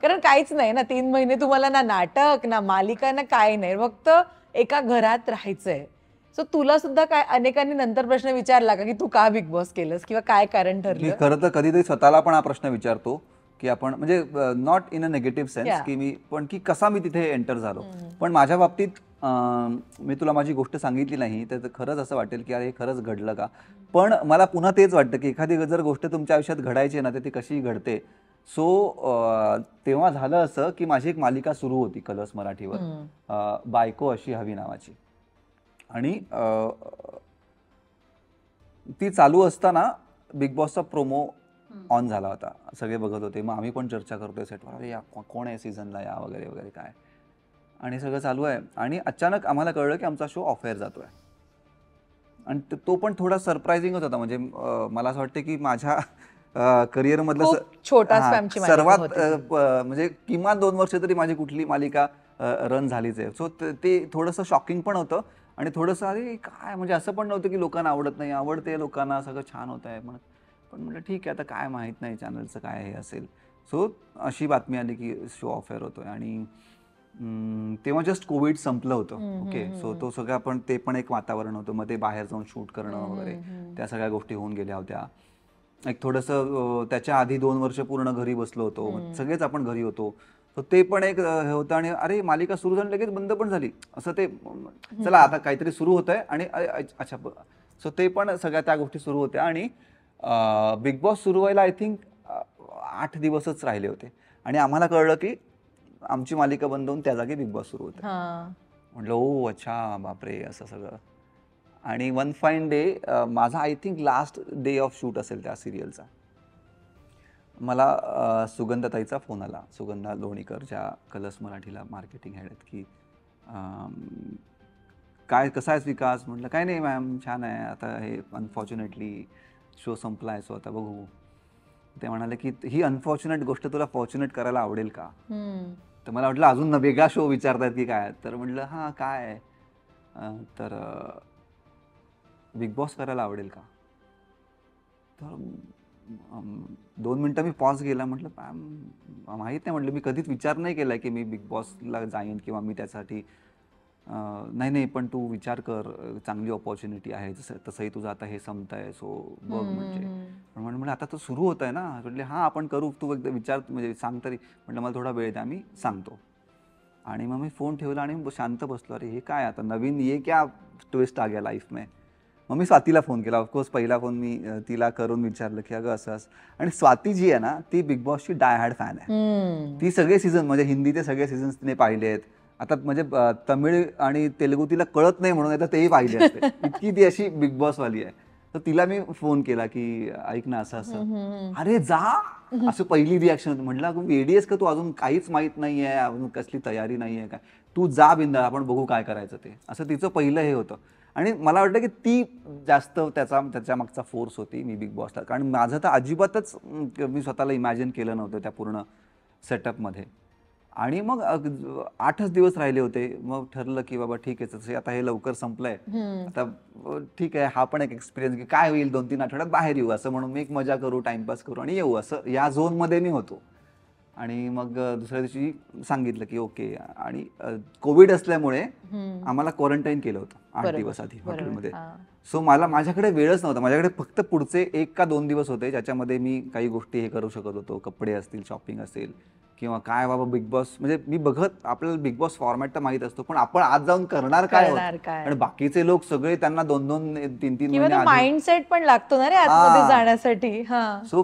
कारण काहीच नाही ना, 3 महिने तुम्हाला ना नाटक ना मालिका ना काही नाही, फक्त एका घरात राहायचंय. सो तुला सुद्धा काय अनेकांनी नंतर प्रश्न विचारला का की तू का बिग बॉस केलंस किंवा काय कारण मी ठरलं? खरं तर कधीतरी स्वतःला पण हा प्रश्न विचारतो, की आपण म्हणजे not in a negative sense, या की की कसा मी तिथे एंटर झालो. पण माझ्या बाबतीत मी तुला माझी गोष्ट सांगितली नाही, तर खरंच असं वाटेल, की अरे हे खरंच घडलं का? पण मला पुन्हा तेच वाटतं, की एखादी जर गोष्ट तुमच्या आयुष्यात घडायची आहे ना, तर ती कशी घडते. सो तेव्हा झालं असं, की माझी एक मालिका सुरू होती कलर्स मराठीवर, बायको अशी हवी नावाची. आणि ती चालू असताना बिग बॉसचा प्रोमो ऑन झाला होता. सगळे बघत होते. मग आम्ही पण चर्चा करतोय सेटवर, "अरे या कोण आहे सीझनला या?" वगैरे, वगैरे काय. आणि सगळं चालू आहे आणि अचानक आम्हाला कळलं, की आमचा शो ऑफ एअर जातोय. आणि तो पण थोडा सरप्रायझिंगच होता. म्हणजे मला असं वाटतं, की माझ्या करिअरमधलं खूप छोटा स्पॅमची मालिका सर्वात होती ती. म्हणजे किमान 2 वर्ष तरी माझी कुठली मालिका रन झालीच आहे. सो ते थोडंसं शॉकिंग पण होतं आणि थोडंसं अरे काय, म्हणजे असं पण नव्हतं, की लोकांना आवडत नाही. आवडते लोकांना, सगळं छान होत आहे. पण म्हटलं ठीक आहे, आता काय माहीत नाही चॅनलचं काय हे असेल. सो अशी बातमी आली, की शो ऑफ एअर होतोय आणि तेव्हा जस्ट कोविड संपलं होतं. ओके. सो तो सगळा पण ते पण एक वातावरण होतं. मग ते बाहेर जाऊन शूट करणं वगैरे त्या सगळ्या गोष्टी होऊन गेल्या होत्या. एक थोडंसं त्याच्या आधी 2 वर्ष पूर्ण घरी बसलो होतो, सगळेच आपण घरी होतो. तर ते पण एक हे होतं. आणि अरे मालिका सुरू झाली लगेच बंद पण झाली असं ते चला आता काहीतरी सुरू होत आहे आणि अच्छा. सो ते पण सगळ्या त्या गोष्टी सुरू होत्या. आणि बिग बॉस सुरू व्हायला आय थिंक 8 दिवसच राहिले होते आणि आम्हाला कळलं की आमची मालिका बंद होऊन त्या जागी बिग बॉस सुरू होते. म्हटलं ओ अच्छा बापरे असं सगळं. आणि वन फाईन डे माझा I think last day of shoot असेल त्या सिरियलचा, मला सुगंधाताईचा फोन आला. सुगंधा लोणीकर ज्या कलर्स मराठीला मार्केटिंग हेड आहेत, की काय कसा आहेस विकास. म्हटलं काय नाही मॅम छान आहे, आता हे अनफॉर्च्युनेटली शो संपला आहे, सो आता बघू. ते म्हणाले की ही अनफॉर्च्युनेट गोष्ट तुला फॉर्च्युनेट करायला आवडेल का. तर मला वाटलं अजून वेगळा शो विचारतायत की काय. तर म्हटलं हां काय. तर बिग बॉस करायला आवडेल का. तर 2 मिनटं मी पॉज केला. म्हटलं माहीत नाही, म्हटलं मी कधीच विचार नाही केला की मी बिग बॉसला जाईन किंवा मी त्यासाठी नाही पण तू विचार कर, चांगली ऑपॉर्च्युनिटी आहे, तसंही तुझं आता हे संपत आहे, सो बघ. पण म्हटलं आता तर सुरू होत आहे ना. म्हटले हां आपण करू, तू एकदा विचार म्हणजे सांग तरी. म्हटलं मला थोडा वेळ द्या मी सांगतो. आणि मग मी फोन ठेवला आणि शांत बसलो. अरे हे काय आता नवीन ये क्या ट्विस्ट आ गया लाईफ में. मग मी स्वातीला फोन केला. ऑफकोर्स पहिला फोन मी तिला करून विचारलं की अगं असं असं. आणि स्वाती जी आहे ना ती बिग बॉसची डाय हार्ड फॅन आहे. ती सगळे सीझन म्हणजे हिंदीचे सगळे सीझन्स तिने पाहिले आहेत. आता म्हणजे तमिळ आणि तेलुगू तिला कळत नाही म्हणून आता तेही पाहिले असते, इतकी ती अशी बिग बॉसवाली आहे. तर तिला मी फोन केला की ऐक ना असं असं. अरे जा असं पहिली रिॲक्शन होती. म्हटलं वेडी आहेस का तू, अजून काहीच माहित नाहीये, अजून कसली तयारी नाहीये काय, तू जा बिंदा आपण बघू काय करायचं ते, असं तिचं पहिलं हे होतं. आणि मला वाटतं की ती जास्त त्याच्या मागचा फोर्स होती मी बिग बॉसला. कारण माझं तर अजिबातच मी स्वतःला इमॅजिन केलं नव्हतं त्या पूर्ण सेटअपमध्ये. आणि मग 8च दिवस राहिले होते. मग ठरलं की बाबा ठीक आहे, तसे आता हे लवकर संपलंय, आता ठीक आहे हा पण एक एक्सपिरियन्स की काय होईल 2-3 आठवड्यात बाहेर येऊ, असं म्हणून मी एक मजा करू, टाइमपास करू आणि येऊ, असं या झोनमध्ये मी होतो. आणि मग दुसऱ्या दिवशी सांगितलं की ओके. आणि कोविड असल्यामुळे आम्हाला क्वारंटाईन केलं होतं 8 दिवस आधी हॉटेलमध्ये. सो माझ्याकडे वेळच नव्हता. माझ्याकडे फक्त पुढचे 1 का 2 दिवस होते ज्याच्यामध्ये मी काही गोष्टी हे करू शकत होतो. कपडे असतील, शॉपिंग असेल किंवा काय बाबा बिग बॉस. म्हणजे मी बघत आपल्याला बिग बॉस फॉर्मॅट तर माहित असतो, पण आपण आज जाऊन करणार काय. आणि बाकीचे लोक सगळे त्यांना 2-2, 3-3 महिने माइंडसेट पण लागतो ना रे आतमध्ये जाण्यासाठी. सो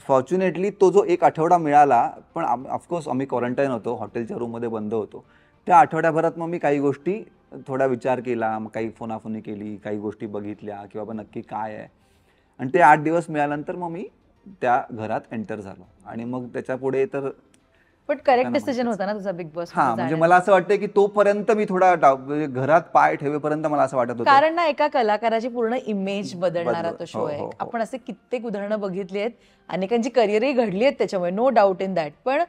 फॉर्च्युनेटली तो जो 1 आठवडा मिळाला. पण ऑफकोर्स आम्ही क्वारंटाईन होतो, हॉटेलच्या रूममध्ये बंद होतो. त्या आठवड्याभरात मग मी काही गोष्टी थोडा विचार केला, मग काही फोनाफोनी केली, काही गोष्टी बघितल्या की बाबा नक्की काय आहे. आणि ते 8 दिवस मिळाल्यानंतर मग मी त्या घरात एंटर झालो. आणि मग त्याच्या पुढे तर पण करेक्ट डिसिजन होता ना तुझा बिग बॉस. म्हणजे मला असं वाटतं की तोपर्यंत मी थोडा घरात पाय ठेवेपर्यंत मला असं वाटत होतं, कारण ना एका कलाकाराची पूर्ण इमेज बदलणारा तो शो आहे. आपण असे कित्येक उदाहरणं बघितली आहेत, अनेकांची करिअरही घडली आहेत त्याच्यामुळे, नो डाऊट इन दॅट. पण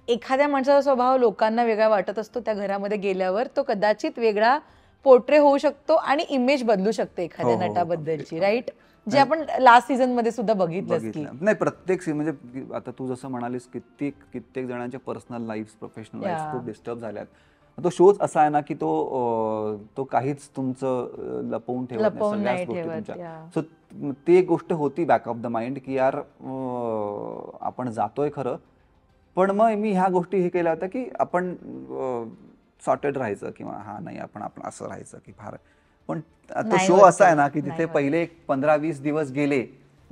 एखाद्या माणसाचा स्वभाव लोकांना वेगळा वाटत असतो, त्या घरामध्ये गेल्यावर तो कदाचित वेगळा पोर्ट्रे होऊ शकतो आणि इमेज बदलू शकते एखाद्या नटाबद्दलची, राईट. जे आपण लास्ट सीझन मध्ये सुद्धा बघितलं. नाही प्रत्येक म्हणजे आता तू जसं म्हणालीस कित्येक जणांच्या पर्सनल लाईफ, प्रोफेशनल लाईफ खूप डिस्टर्ब झाल्यात. तो शोच असा आहे ना की तो काहीच तुमचं लपवून ठेवत नाही, सगळ्याच गोष्टी तुमच्या. सो ती एक गोष्ट होती बॅक ऑफ द माइंड की यार आपण जातोय खरं, पण मग मी ह्या गोष्टी हे केल्या होत्या की आपण सॉर्टेड राहायचं किंवा हा नाही आपण असं राहायचं की फार. पण तो शो असा आहे ना की तिथे पहिले 15-20 दिवस गेले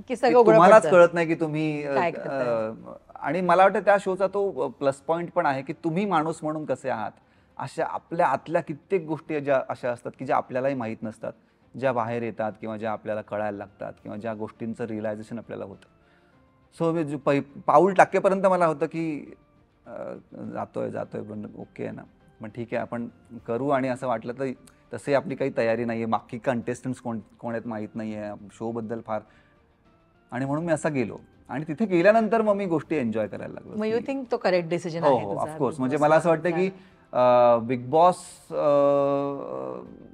की तुम्हालाच कळत नाही की तुम्ही. आणि मला वाटतं त्या शोचा तो प्लस पॉइंट पण आहे की तुम्ही माणूस म्हणून कसे आहात. अशा आपल्या आतल्या कित्येक गोष्टी ज्या अशा असतात की ज्या आपल्यालाही माहीत नसतात, ज्या बाहेर येतात किंवा ज्या आपल्याला कळायला लागतात किंवा ज्या गोष्टींचं रिअलायझेशन आपल्याला होतं. सो मी पाऊल टाकेपर्यंत मला होतं की जातोय पण ओके आहे ना, पण ठीक आहे आपण करू. आणि असं वाटलं तर तसे आपली काही तयारी नाही आहे, बाकी कंटेस्टंट्स कोण आहेत माहीत नाही आहे शोबद्दल फार. आणि म्हणून मी असा गेलो आणि तिथे गेल्यानंतर मग मी गोष्टी एन्जॉय करायला लागलो. यू थिंक तो करेक्ट डिसिजन आहे तुझा? ऑफकोर्स. म्हणजे मला असं वाटतं की बिग बॉस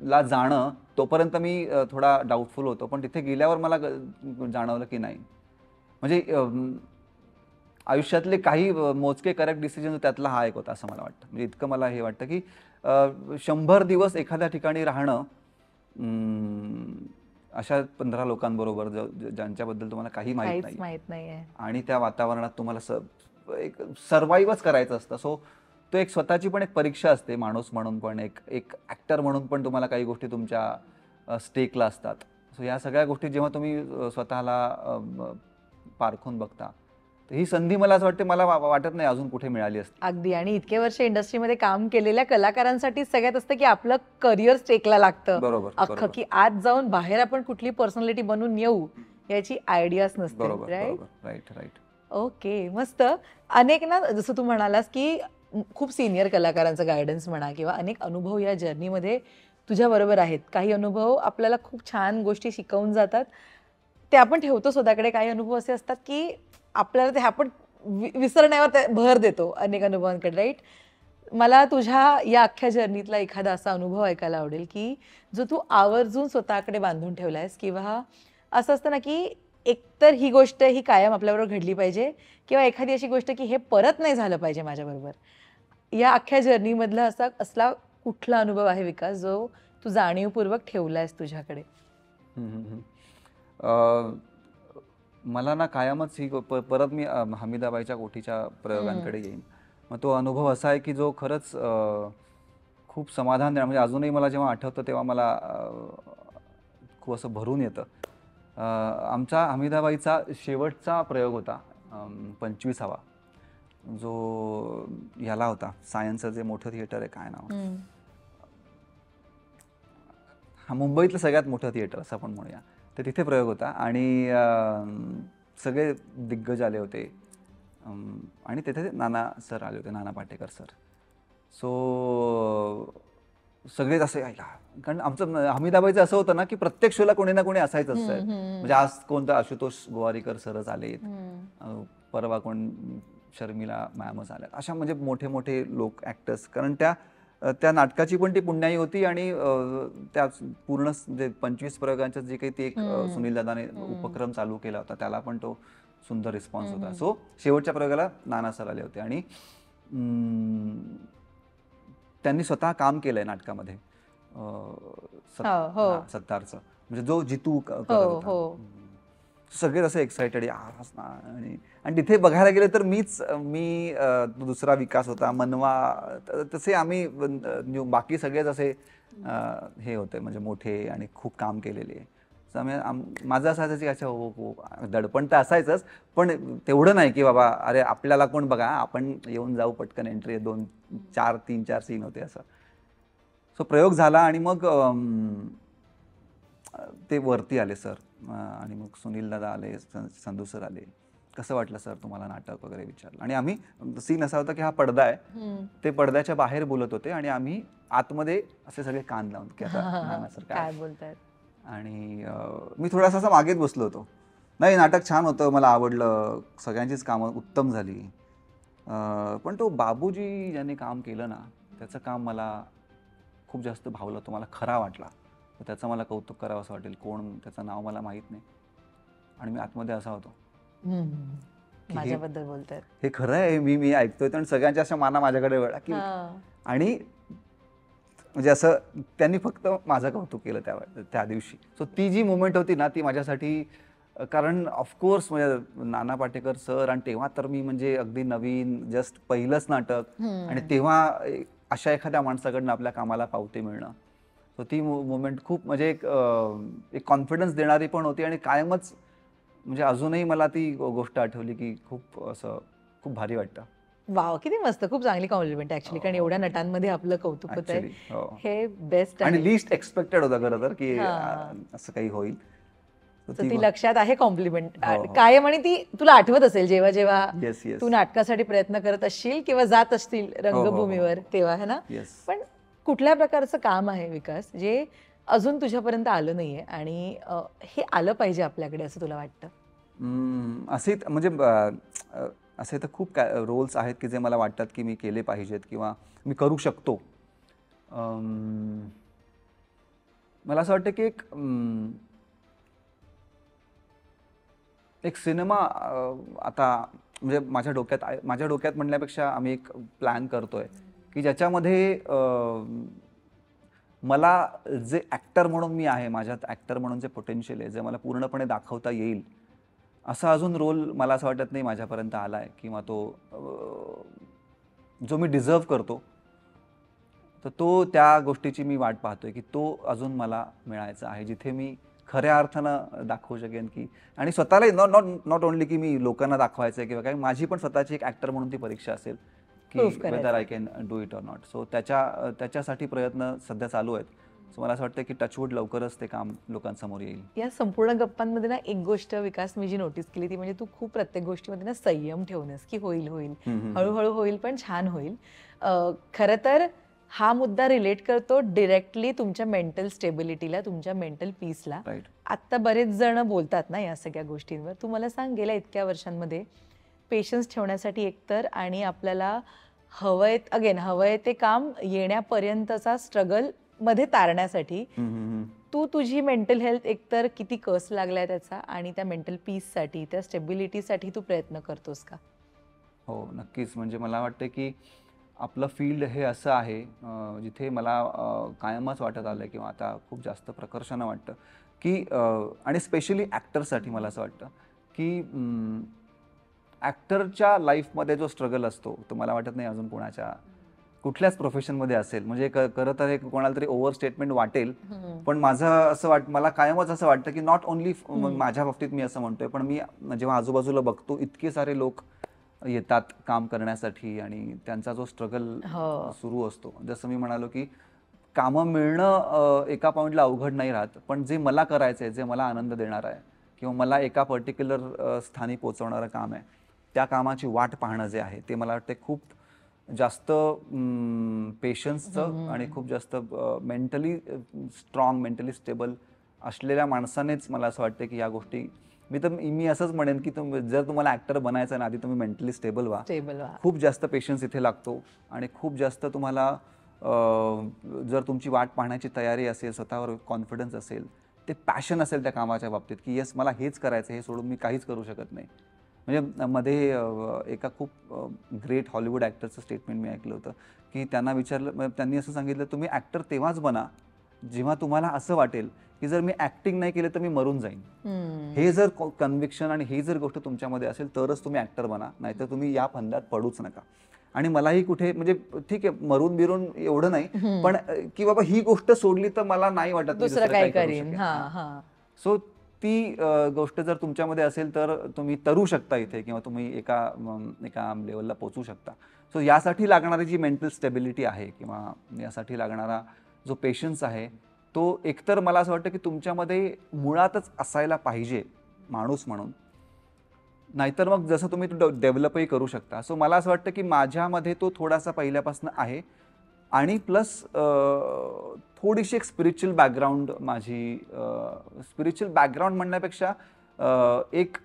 ला जाणं तोपर्यंत मी थोडा डाऊटफुल होतो, पण तिथे गेल्यावर मला जाणवलं की नाही. म्हणजे आयुष्यातले काही मोजके करेक्ट डिसिजन त्यातला हा एक होता असं मला वाटतं. म्हणजे इतकं मला हे वाटतं की 100 दिवस एखाद्या ठिकाणी राहणं अशा 15 लोकांबरोबर ज्यांच्याबद्दल तुम्हाला काही माहित काहीच नाही माहित नाहीये. आणि त्या वातावरणात तुम्हाला एक सर्वाईव्हच करायचं असतं. सो तो एक स्वतःची पण एक परीक्षा असते, माणूस म्हणून पण, एक एक ॲक्टर म्हणून पण तुम्हाला काही गोष्टी तुमच्या स्टेकला असतात. सो या सगळ्या गोष्टी जेव्हा तुम्ही स्वतःला पारखून बघता, तर ही संधी मला असं वाटते, मला वाटत नाही अजून कुठे मिळाली असते. अगदी. आणि इतके वर्ष इंडस्ट्रीमध्ये काम केलेल्या कलाकारांसाठी सगळ्यात असतं की आपलं करिअर स्टेकला लागतं बरोबर अख्खं, बरोबर की आज जाऊन बाहेर आपण कुठली पर्सनॅलिटी बनून येऊ याची आयडियाच नसते. बरोबर राईट? बरोबर राईट राईट. ओके, मस्त. अनेक ना, जसं तू म्हणालास की खूप सिनियर कलाकारांचं गायडन्स म्हणा किंवा अनेक अनुभव या जर्नीमध्ये तुझ्या बरोबर आहेत. काही अनुभव आपल्याला खूप छान गोष्टी शिकवून जातात, ते आपण ठेवतो स्वतःकडे. काही अनुभव असे असतात की आपल्याला ते आपण विसरण्यावर भर देतो अनेक अनुभवांकडे. राईट? मला तुझ्या या अख्ख्या जर्नीतला एखादा असा अनुभव ऐकायला आवडेल की जो तू आवर्जून स्वतःकडे बांधून ठेवलायस, किंवा असं असतं ना की एकतर ही गोष्ट ही कायम आपल्याबरोबर घडली पाहिजे, किंवा एखादी अशी गोष्ट की हे परत नाही झालं पाहिजे माझ्याबरोबर. या अख्ख्या जर्नीमधला असला कुठला अनुभव आहे विकास, जो तू जाणीवपूर्वक ठेवलायस तुझ्याकडे? मला ना कायमच ही परत मी हमीदाबाईच्या कोठीच्या प्रयोगांकडे येईन. मग तो अनुभव असा आहे की जो खरंच खूप समाधान देणार, म्हणजे अजूनही मला जेव्हा आठवतं तेव्हा मला खूप असं भरून येतं. आमचा हमीदाबाईचा शेवटचा प्रयोग होता, 25वा, जो ह्याला होता, सायन्सचं जे मोठं थिएटर आहे, काय नाव, हा मुंबईतलं सगळ्यात मोठं थिएटर असं आपण म्हणूया. तर तिथे प्रयोग होता आणि सगळे दिग्गज आले होते आणि तिथे नाना सर आले होते, नाना पाटेकर सर. सो सगळेच असे ऐका, कारण आमचं हमीदाबाईचं असं होतं ना की प्रत्येक शोला कोणी ना कोणी असायचं असतं. म्हणजे आज कोणतं आशुतोष गोवारीकर सरच आलेत, परवा कोण शर्मिला मॅमच आल्यात, अशा म्हणजे मोठे मोठे लोक, ॲक्टर्स. कारण त्या नाटकाची पण ती पुण्याई होती आणि त्या पूर्ण जे 25 प्रयोगांचं जे काही ते एक सुनील दादाने उपक्रम चालू केला होता, त्याला पण तो सुंदर रिस्पॉन्स होता. सो शेवटच्या प्रयोगाला नाना सर आले होते आणि त्यांनी स्वतः काम केलंय नाटकामध्ये, सत्तारचं, म्हणजे जो जितू करत होता. सगळे असे एक्सायटेड, आणि तिथे बघायला गेलं तर मी दुसरा विकास होता, मनवा, तसे आम्ही बाकी सगळेच असे हे होते, म्हणजे मोठे आणि खूप काम केलेले. माझं असायचं की अच्छा हो, दडपण तर असायचंच, पण तेवढं नाही की बाबा अरे आपल्याला कोण बघा, आपण येऊन जाऊ पटकन, एंट्री 3-4 सीन होते असं. सो प्रयोग झाला आणि मग ते वरती आले सर, आणि मग सुनील दादा आले, संधू सर आले. कसं वाटलं सर तुम्हाला नाटक वगैरे विचारलं. आणि आम्ही, सीन असा होता की हा पडदा आहे, ते पडद्याच्या बाहेर बोलत होते आणि आम्ही आतमध्ये असे सगळे कान लावून की आता सर काय बोलतायत. आणि मी थोडासा असं मागेच बसलो होतो. नाही, नाटक छान होतं, मला आवडलं, सगळ्यांचीच कामं उत्तम झाली, पण तो बाबूजी ज्यांनी काम केलं ना, त्याचं काम मला खूप जास्त भावलं, तो मला खरा वाटला. तर त्याचं मला कौतुक करावं असं वाटेल. कोण, त्याचं नाव मला माहीत नाही, आणि मी आतमध्ये असा होतो माझ्याबद्दल बोलतायत, हे खरं आहे, मी ऐकतोय. तर सगळ्यांच्या अशा माना माझ्याकडे वळला की, आणि म्हणजे असं त्यांनी फक्त माझं कौतुक केलं त्या दिवशी. सो ती जी मुवमेंट होती ना, ती माझ्यासाठी, कारण ऑफकोर्स म्हणजे नाना पाटेकर सर, आणि तेव्हा तर मी म्हणजे अगदी नवीन, जस्ट पहिलंच नाटक, आणि तेव्हा अशा एखाद्या माणसाकडनं आपल्या कामाला पावते मिळणं. सो ती मुवमेंट खूप म्हणजे एक कॉन्फिडन्स देणारी पण होती, आणि कायमच म्हणजे अजूनही मला ती गोष्ट आठवली की खूप असं खूप भारी वाटतं. वाव, किती मस्त, खूप चांगली कॉम्प्लिमेंट ऍक्च्युली, कारण एवढ्या नटांमध्ये आपलं कौतुक होत आहे, हे बेस्ट आहे. आणि लीस्ट एक्सपेक्टेड होतं खरं तर की असं काही होईल. ती लक्षात आहे कॉम्प्लिमेंट कायम, आणि ती तुला आठवत असेल जेव्हा जेव्हा तू नाटकासाठी प्रयत्न करत असशील किंवा जात असतील रंगभूमीवर तेव्हा, है ना? पण कुठल्या प्रकारचं काम आहे विकास जे अजून तुझ्यापर्यंत आलं नाहीये आणि हे आलं पाहिजे आपल्याकडे असं तुला वाटतं? असे म्हणजे असे तर खूप रोल्स आहेत की जे मला वाटतात की मी केले पाहिजेत किंवा मी करू शकतो. मला असं वाटतं की एक सिनेमा आता म्हणजे माझ्या डोक्यात म्हणण्यापेक्षा आम्ही एक प्लॅन करतोय की ज्याच्यामध्ये मला जे ॲक्टर म्हणून मी आहे, माझ्यात ॲक्टर म्हणून जे पोटेन्शियल आहे, जे मला पूर्णपणे दाखवता येईल, असा अजून रोल मला असं वाटत नाही माझ्यापर्यंत आला आहे किंवा तो जो मी डिझर्व करतो, तर तो त्या गोष्टीची मी वाट पाहतोय की तो अजून मला मिळायचा आहे, जिथे मी खऱ्या अर्थानं दाखवू शकेन की आणि स्वतःला नॉट ओनली की मी लोकांना दाखवायचं आहे किंवा काय, माझी पण स्वतःची एक ॲक्टर म्हणून ती परीक्षा असेल की Prove वेदर करायचं. I can do it or not. So त्याच्यासाठी प्रयत्न सध्या चालू आहेत. सो मला असं वाटतं की टचवूड लवकरच ते काम लोकांसमोर येईल. या संपूर्ण गप्पांमध्ये ना एक गोष्ट विकास मी जी नोटीस केली ती म्हणजे तू खूप प्रत्येक गोष्टीमध्ये ना संयम ठेवणंस की होईल होईल हळूहळू होईल पण छान होईल. खरं तर हा मुद्दा रिलेट करतो डिरेक्टली तुमच्या मेंटल स्टेबिलिटीला, तुमच्या मेंटल पीसला. राईट. आत्ता बरेच जण बोलतात ना या सगळ्या गोष्टींवर. तू मला सांग, गेल्या इतक्या वर्षांमध्ये पेशन्स ठेवण्यासाठी एकतर आणि आपल्याला हवंय ते काम येण्यापर्यंतचा स्ट्रगल मध्ये तारण्यासाठी तू तुझी मेंटल हेल्थ एकतर किती कस लागलाय त्याचा आणि त्या मेंटल पीससाठी, त्या स्टेबिलिटीसाठी तू प्रयत्न करतोस का? हो, नक्कीच. म्हणजे मला वाटतं की आपलं फील्ड हे असं आहे जिथे मला कायमच वाटत आलं किंवा आता खूप जास्त प्रकर्षानं वाटतं की आणि स्पेशली ॲक्टरसाठी मला असं वाटतं की ॲक्टरच्या लाईफमध्ये जो स्ट्रगल असतो तो मला वाटत नाही अजून कुठल्याच प्रोफेशनमध्ये असेल. म्हणजे खरं तर हे कोणाला तरी ओव्हर स्टेटमेंट वाटेल, पण माझं असं मला कायमच असं वाटतं की नॉट ओन्ली माझ्या बाबतीत मी असं म्हणतोय, पण मी जेव्हा आजूबाजूला बघतो इतके सारे लोक येतात काम करण्यासाठी आणि त्यांचा जो स्ट्रगल सुरू असतो. जसं मी म्हणालो की कामं मिळणं एका पॉईंटला अवघड नाही राहत, पण जे मला करायचं आहे, जे मला आनंद देणार आहे किंवा मला एका पर्टिक्युलर स्थानी पोहोचवणारं काम आहे, त्या कामाची वाट पाहणं जे आहे ते मला वाटते खूप जास्त पेशन्सचं आणि खूप जास्त मेंटली स्ट्रॉंग, मेंटली स्टेबल असलेल्या माणसानेच मला असं वाटतं की या गोष्टी मी असंच म्हणेन की जर तुम्हाला ॲक्टर बनायचं आहे ना, आधी तुम्ही मेंटली स्टेबल व्हा. खूप जास्त पेशन्स इथे लागतो आणि खूप जास्त तुम्हाला जर तुमची वाट पाहण्याची तयारी असेल, स्वतःवर कॉन्फिडन्स असेल, ते पॅशन असेल त्या कामाच्या बाबतीत की येस मला हेच करायचं, हे सोडून मी काहीच करू शकत नाही. म्हणजे मध्ये एका खूप ग्रेट हॉलिवूड ॲक्टरचं स्टेटमेंट मी ऐकलं होतं की त्यांना विचारलं, त्यांनी असं सांगितलं, तुम्ही ॲक्टर तेव्हाच बना जेव्हा तुम्हाला असं वाटेल की जर मी ॲक्टिंग नाही केलं तर मी मरून जाईन. हे जर कन्व्हिक्शन आणि ही जर गोष्ट तुमच्यामध्ये असेल तरच तुम्ही ॲक्टर बना, नाहीतर तुम्ही या फंद्यात पडूच नका. आणि मलाही कुठे म्हणजे ठीक आहे मरून बिरून एवढं नाही, पण की बाबा ही गोष्ट सोडली तर मला नाही वाटत दुसरं काय करीन. सो ती गोष्ट जर तुमच्यामध्ये असेल तर तुम्ही तरू शकता इथे किंवा तुम्ही एका लेवलला पोहोचू शकता. सो यासाठी लागणारी जी मेंटल स्टेबिलिटी आहे किंवा यासाठी लागणारा जो पेशन्स आहे तो एकतर मला असं वाटतं की तुमच्यामध्ये मुळातच असायला पाहिजे माणूस म्हणून, नाहीतर मग जसं तुम्ही तो डेव्हलपही करू शकता. सो मला असं वाटतं की माझ्यामध्ये तो थोडासा पहिल्यापासून आहे आणि प्लस थोडीशी एक स्पिरिच्युअल बॅकग्राऊंड माझी, स्पिरिच्युअल बॅकग्राऊंड म्हणण्यापेक्षा एक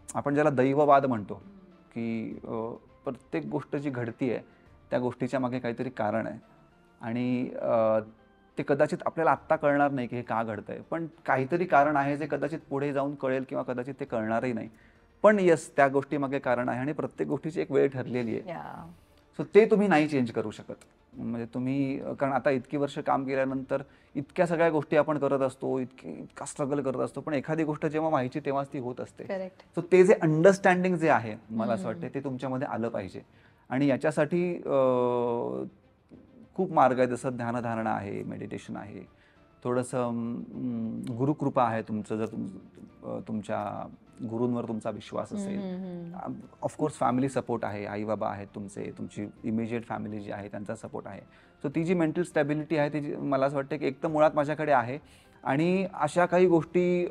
आपण ज्याला दैववाद म्हणतो की प्रत्येक गोष्ट जी घडती आहे त्या गोष्टीच्या मागे काहीतरी कारण आहे आणि ते कदाचित आपल्याला आत्ता कळणार नाही की हे का घडतंय, पण काहीतरी कारण आहे जे कदाचित पुढे जाऊन कळेल किंवा कदाचित ते कळणारही नाही, पण येस त्या गोष्टीमागे कारण आहे आणि प्रत्येक गोष्टीची एक वेळ ठरलेली आहे. सो ते तुम्ही नाही चेंज करू शकत. म्हणजे तुम्ही कारण आता इतकी वर्ष काम केल्यानंतर इतक्या सगळ्या गोष्टी आपण करत असतो, इतका स्ट्रगल करत असतो, पण एखादी गोष्ट जेव्हा व्हायची तेव्हाच ती होत असते. सो ते जे अंडरस्टँडिंग जे आहे मला असं वाटतं ते तुमच्यामध्ये आलं पाहिजे आणि याच्यासाठी खूप मार्ग आहे. जसं ध्यानधारणा आहे, मेडिटेशन आहे, थोडंसं गुरुकृपा आहे तुमचं, जर तुमच्या गुरूंवर तुमचा विश्वास असेल. ऑफकोर्स फॅमिली सपोर्ट आहे, आई बाबा आहेत तुमचे, तुमची इमिजिएट फॅमिली जी आहे त्यांचा सपोर्ट आहे. सो ती जी मेंटल स्टॅबिलिटी आहे ती मला असं वाटतं की एक तर मुळात माझ्याकडे आहे आणि अशा काही गोष्टी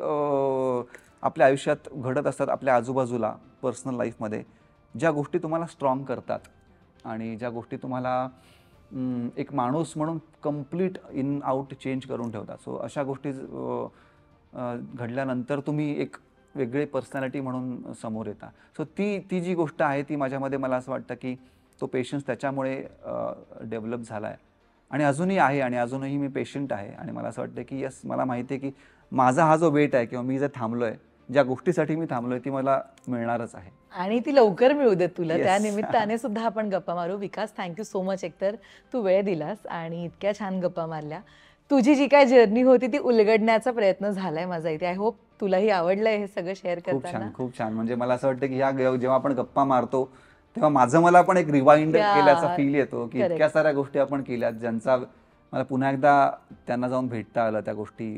आपल्या आयुष्यात घडत असतात आपल्या आजूबाजूला पर्सनल लाईफमध्ये, ज्या गोष्टी तुम्हाला स्ट्रॉंग करतात आणि ज्या गोष्टी तुम्हाला एक माणूस म्हणून कम्प्लीट इन आउट चेंज करून ठेवतात. सो अशा गोष्टी घडल्यानंतर तुम्ही एक वेगळे पर्सनॅलिटी म्हणून समोर येता. सो ती जी गोष्ट आहे ती माझ्यामध्ये मला असं वाटतं की तो पेशन्स त्याच्यामुळे डेव्हलप झाला आहे आणि अजूनही आहे आणि अजूनही मी पेशंट आहे आणि मला असं वाटतं की येस मला माहिती आहे की माझा हा जो वेट आहे किंवा मी जे थांबलो आहे ज्या गोष्टीसाठी मी थांबलोय ती मला मिळणारच आहे. आणि ती लवकर मिळू देत तुला. Yes. त्या निमित्ताने सुद्धा आपण गप्पा मारू. विकास, थँक्यू सो मच एकतर तू वेळ दिलास आणि इतक्या छान गप्पा मारल्या. तुझी जी काय जर्नी होती ती उलगडण्याचा प्रयत्न झालाय माझा इथे. आय होप तुलाही आवडलंय हे सगळं शेअर खूप करताना. छान, खूप छान. म्हणजे मला असं वाटतं की जेव्हा आपण गप्पा मारतो तेव्हा मला पण एक रिवाइंड Yeah. केल्याचा फील येतो की Correct. इतक्या साऱ्या गोष्टी आपण केल्यात ज्यांचा मला पुन्हा एकदा त्यांना जाऊन भेटता आलं, त्या गोष्टी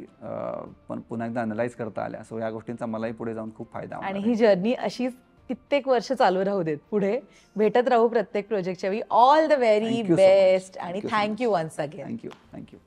पण पुन्हा एकदा अनलाइज करता आल्या. सो या गोष्टींचा मलाही पुढे जाऊन खूप फायदा आणि होणार ही जर्नी अशीच कित्येक वर्ष चालू राहू देत. पुढे भेटत राहू प्रत्येक प्रोजेक्टच्या वेळी. All the very Thank you so much. Best Thank आणि you so much. Thank you once again. Thank you, thank you.